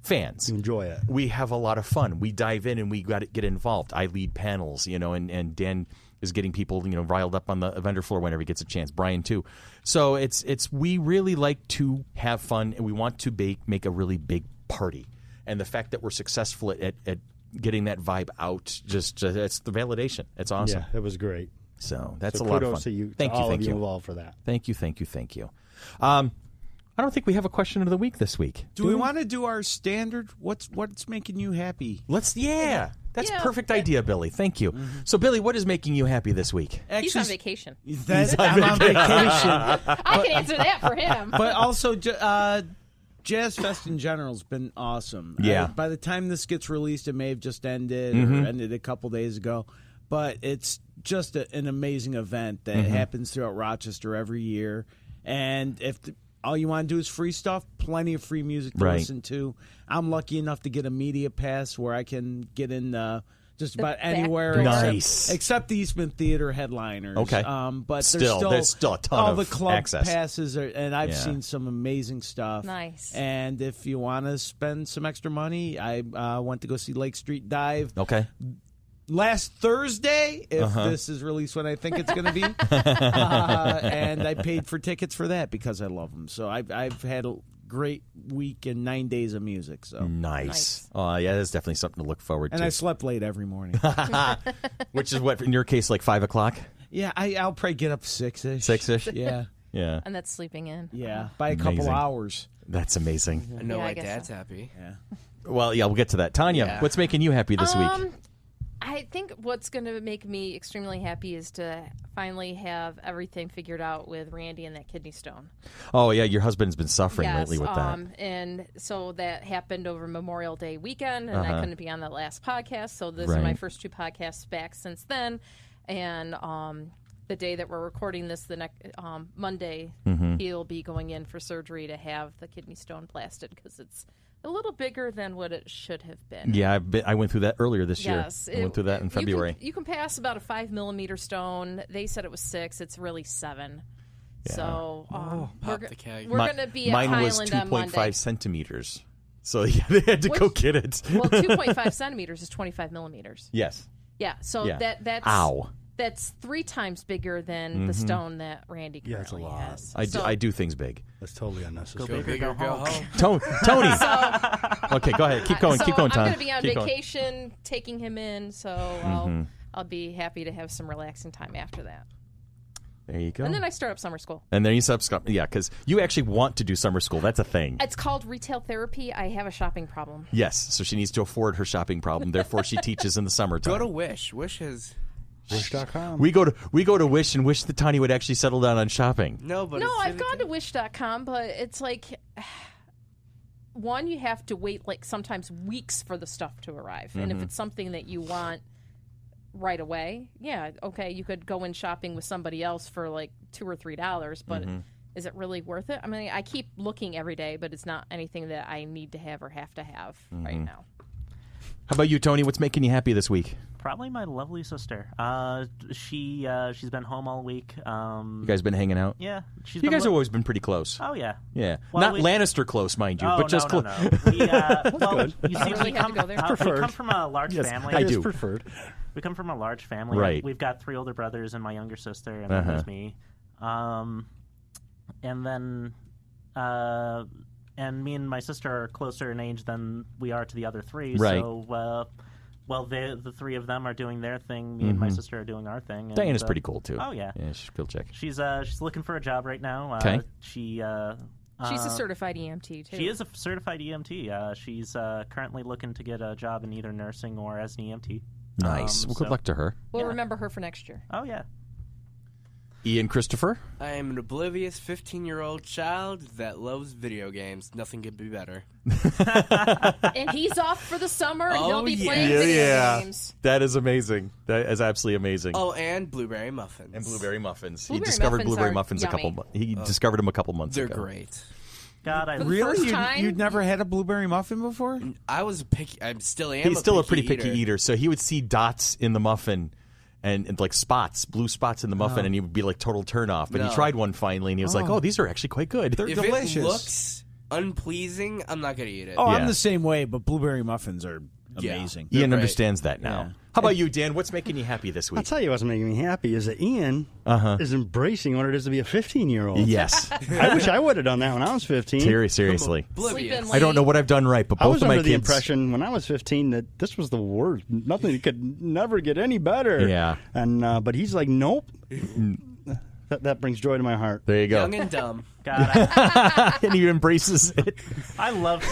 fans. You enjoy it. We have a lot of fun. We dive in and we got to get involved. I lead panels, and Dan is getting people, riled up on the vendor floor whenever he gets a chance. Brian too. So it's we really like to have fun, and we want to make a really big party. And the fact that we're successful at getting that vibe out, just it's the validation. It's awesome. Yeah, it was great. So that's a lot of fun. Kudos to you, thank all you of you involved for that. Thank you. I don't think we have a question of the week this week. Do we want to do our standard? What's making you happy? That's a perfect idea, Billy. Thank you. So, Billy, what is making you happy this week? He's on vacation. I'm on vacation. I can answer that for him. But also, Jazz Fest in general has been awesome. Yeah. By the time this gets released, it may have just ended or ended a couple days ago. But it's just an amazing event that happens throughout Rochester every year. And if all you want to do is free stuff, plenty of free music to listen to. I'm lucky enough to get a media pass where I can get in just about anywhere except the Eastman Theater headliners. Okay. But there's still a ton all of the club access. passes, and I've seen some amazing stuff. Nice. And if you want to spend some extra money, I went to go see Lake Street Dive. Okay. Last Thursday, if this is released when I think it's going to be, and I paid for tickets for that because I love them. So I've had a great week and 9 days of music. So nice. Yeah, that's definitely something to look forward to. And I slept late every morning, which is what in your case, like 5 o'clock. Yeah, I'll probably get up 6-ish. 6-ish. Yeah. Yeah. And that's sleeping in. Yeah, by a couple hours. That's amazing. I know my dad's happy. Yeah. Well, yeah, we'll get to that. Tanya, what's making you happy this week? I think what's going to make me extremely happy is to finally have everything figured out with Randy and that kidney stone. Oh, yeah, your husband's been suffering lately with that. And so that happened over Memorial Day weekend, and I couldn't be on the last podcast, so this are my first 2 podcasts back since then. And the day that we're recording this, the next Monday, he'll be going in for surgery to have the kidney stone blasted because it's a little bigger than what it should have been. Yeah, I went through that earlier this year. Yes. I went through that in February. You can pass about a 5-millimeter stone. They said it was 6. It's really 7. Yeah. So we're going to be at mine Highland on Monday. Mine was 2.5 centimeters. So yeah, they had to go get it. Well, 2.5 centimeters is 25 millimeters. Yes. Yeah, so that's... Ow. That's 3 times bigger than the stone that Randy currently has. I do things big. That's totally unnecessary. Go big or go home. Tony. Okay, go ahead. Keep going. So keep going, Tom. I'm going to be on vacation, taking him in, so I'll be happy to have some relaxing time after that. There you go. And then I start up summer school. And then you because you actually want to do summer school. That's a thing. It's called retail therapy. I have a shopping problem. Yes, so she needs to afford her shopping problem. Therefore, she teaches in the summertime. Go to Wish. Wish has... Wish.com. We go to Wish and wish that Tanya would actually settle down on shopping. No, I've gone to Wish.com, but it's like, one, you have to wait like sometimes weeks for the stuff to arrive. And if it's something that you want right away, you could go in shopping with somebody else for like $2 or $3, but is it really worth it? I mean, I keep looking every day, but it's not anything that I need to have or have to have right now. How about you, Tony? What's making you happy this week? Probably my lovely sister. She's been home all week. You guys been hanging out? Yeah. You guys have always been pretty close. Oh, yeah. Yeah. Well, Not Lannister close, mind you, Oh, but just no, close. no. We, you see, really had to go there? we come from a large family. I do. Preferred. We come from a large family. Right. We've got 3 older brothers and my younger sister, and then there's me. And then... and me and my sister are closer in age than we are to the other 3. Right. So Well, the three of them are doing their thing. Me and my sister are doing our thing. And, Diana's pretty cool too. Oh yeah, yeah, she's a cool chick. She's looking for a job right now. Okay. She's a certified EMT too. She is a certified EMT. She's currently looking to get a job in either nursing or as an EMT. Nice. Well, good luck to her. We'll remember her for next year. Oh yeah. Ian Christopher? I am an oblivious 15-year-old child that loves video games. Nothing could be better. And he's off for the summer, and he'll be playing Yeah, video games. That is amazing. That is absolutely amazing. Oh, and blueberry muffins. And blueberry muffins. Blueberry he discovered muffins blueberry are muffins yummy. He discovered them a couple months They're ago. great. God, I Really? first time? You'd never had a blueberry muffin before? I was picky. I still am. He's still a pretty picky picky eater, so he would see dots in the muffin and like spots, blue spots in the muffin, and he would be like total turn off. But he No. tried one finally, and he was like, "Oh, these are actually quite good." They're If delicious. it looks unpleasing, I'm not gonna eat it. Oh, Yeah. I'm the same way, but blueberry muffins are Yeah. amazing. Ian great. understands that now. Yeah. How about you, Dan? What's making you happy this I'll week? tell you what's making me happy is that Ian is embracing what it is to be a 15-year-old. Yes, I wish I would have done that when I was 15. seriously. Oblivious. Sleeping I don't know what I've done right, but I both was of my under the kids. impression when I was 15 that this was the worst. Nothing could never get any better. Yeah. And but he's like, nope. That brings joy to my heart. There you go. Young and dumb. God, And he embraces it. I love.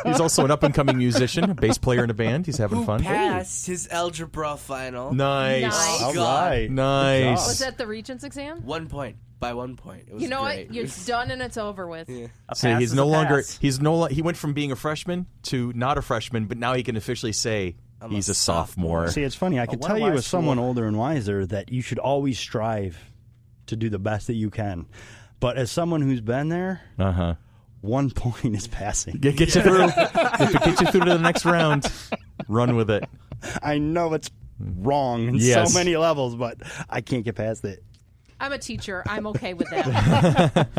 He's also an up-and-coming musician, a bass player in a band. He's having Who fun. passed his algebra final? Nice. Nice. All God. right. Nice. Was that the Regents exam? 1 point. By 1 point. It was You know great. what? It's done and it's over with. So pass he's is no a longer pass. he went from being a freshman to not a freshman, but now he can officially say he's a sophomore. See, it's funny. I could what tell a you wise as someone school. older and wiser that you should always strive to do the best that you can. But as someone who's been there, 1 point is passing. Get you through. If it gets you through to the next round, run with it. I know it's wrong in Yes. so many levels, but I can't get past it. I'm a teacher. I'm okay with that.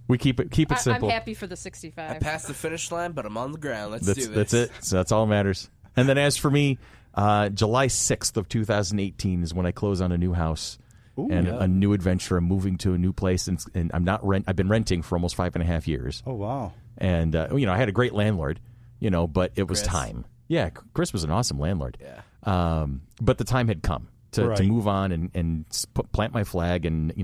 We keep it I'm simple. happy for the 65. Passed the finish line, but I'm on the ground. Let's That's do this. it. So that's all that matters. And then as for me, July 6th of 2018 is when I close on a new house. And a new adventure. I'm moving to a new place, and I'm not I've been renting for almost 5.5 years. Oh, wow. And I had a great landlord, but it was Chris. time. Yeah, Chris was an awesome landlord. Yeah. But the time had come to Right. move on and plant my flag and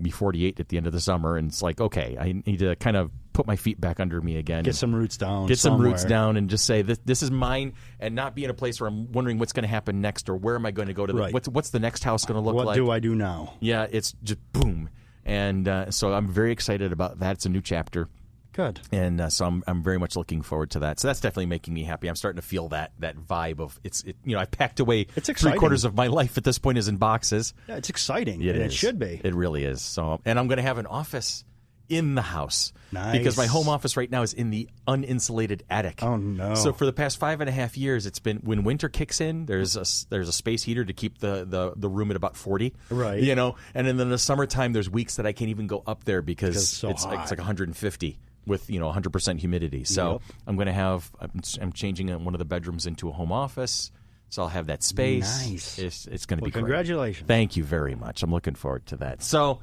be 48 at the end of the summer. And it's like, okay, I need to kind of put my feet back under me again. Get some roots down. Get some roots somewhere. down and just say this is mine, and not be in a place where I'm wondering what's going to happen next or where am I going to go to. Right. What's the next house going to look What like? do I do now? Yeah, it's just boom. And so I'm very excited about that. It's a new chapter. Good. And so I'm very much looking forward to that. So that's definitely making me happy. I'm starting to feel that vibe of I've packed away It's exciting. 3/4 of my life at this point is in boxes. Yeah, it's exciting. It and is. It should be. It really is. So, and I'm going to have an office in the house. Nice. Because my home office right now is in the uninsulated attic. Oh, no. So for the past 5.5 years, it's been when winter kicks in. There's a space heater to keep the room at about 40. Right. And then in the summertime, there's weeks that I can't even go up there because it's so it's like hot. 150. With 100% humidity, so Yep. I'm going to have. I'm changing one of the bedrooms into a home office, so I'll have that space. Nice. It's going to be great. Congratulations. Thank you very much. I'm looking forward to that. So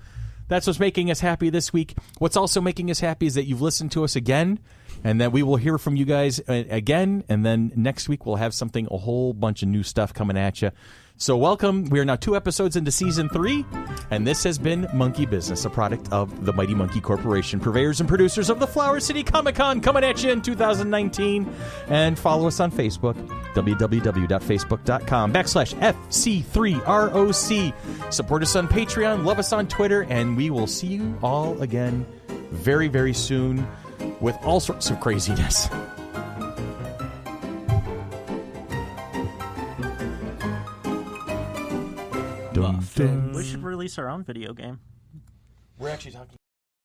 that's what's making us happy this week. What's also making us happy is that you've listened to us again, and that we will hear from you guys again. And then next week we'll have a whole bunch of new stuff coming at you. So welcome. We are now 2 episodes into Season 3, and this has been Monkey Business, a product of the Mighty Monkey Corporation, purveyors and producers of the Flower City Comic-Con, coming at you in 2019. And follow us on Facebook, www.facebook.com/FC3ROC. Support us on Patreon, love us on Twitter, and we will see you all again very, very soon with all sorts of craziness. We should release our own video game. We're actually talking.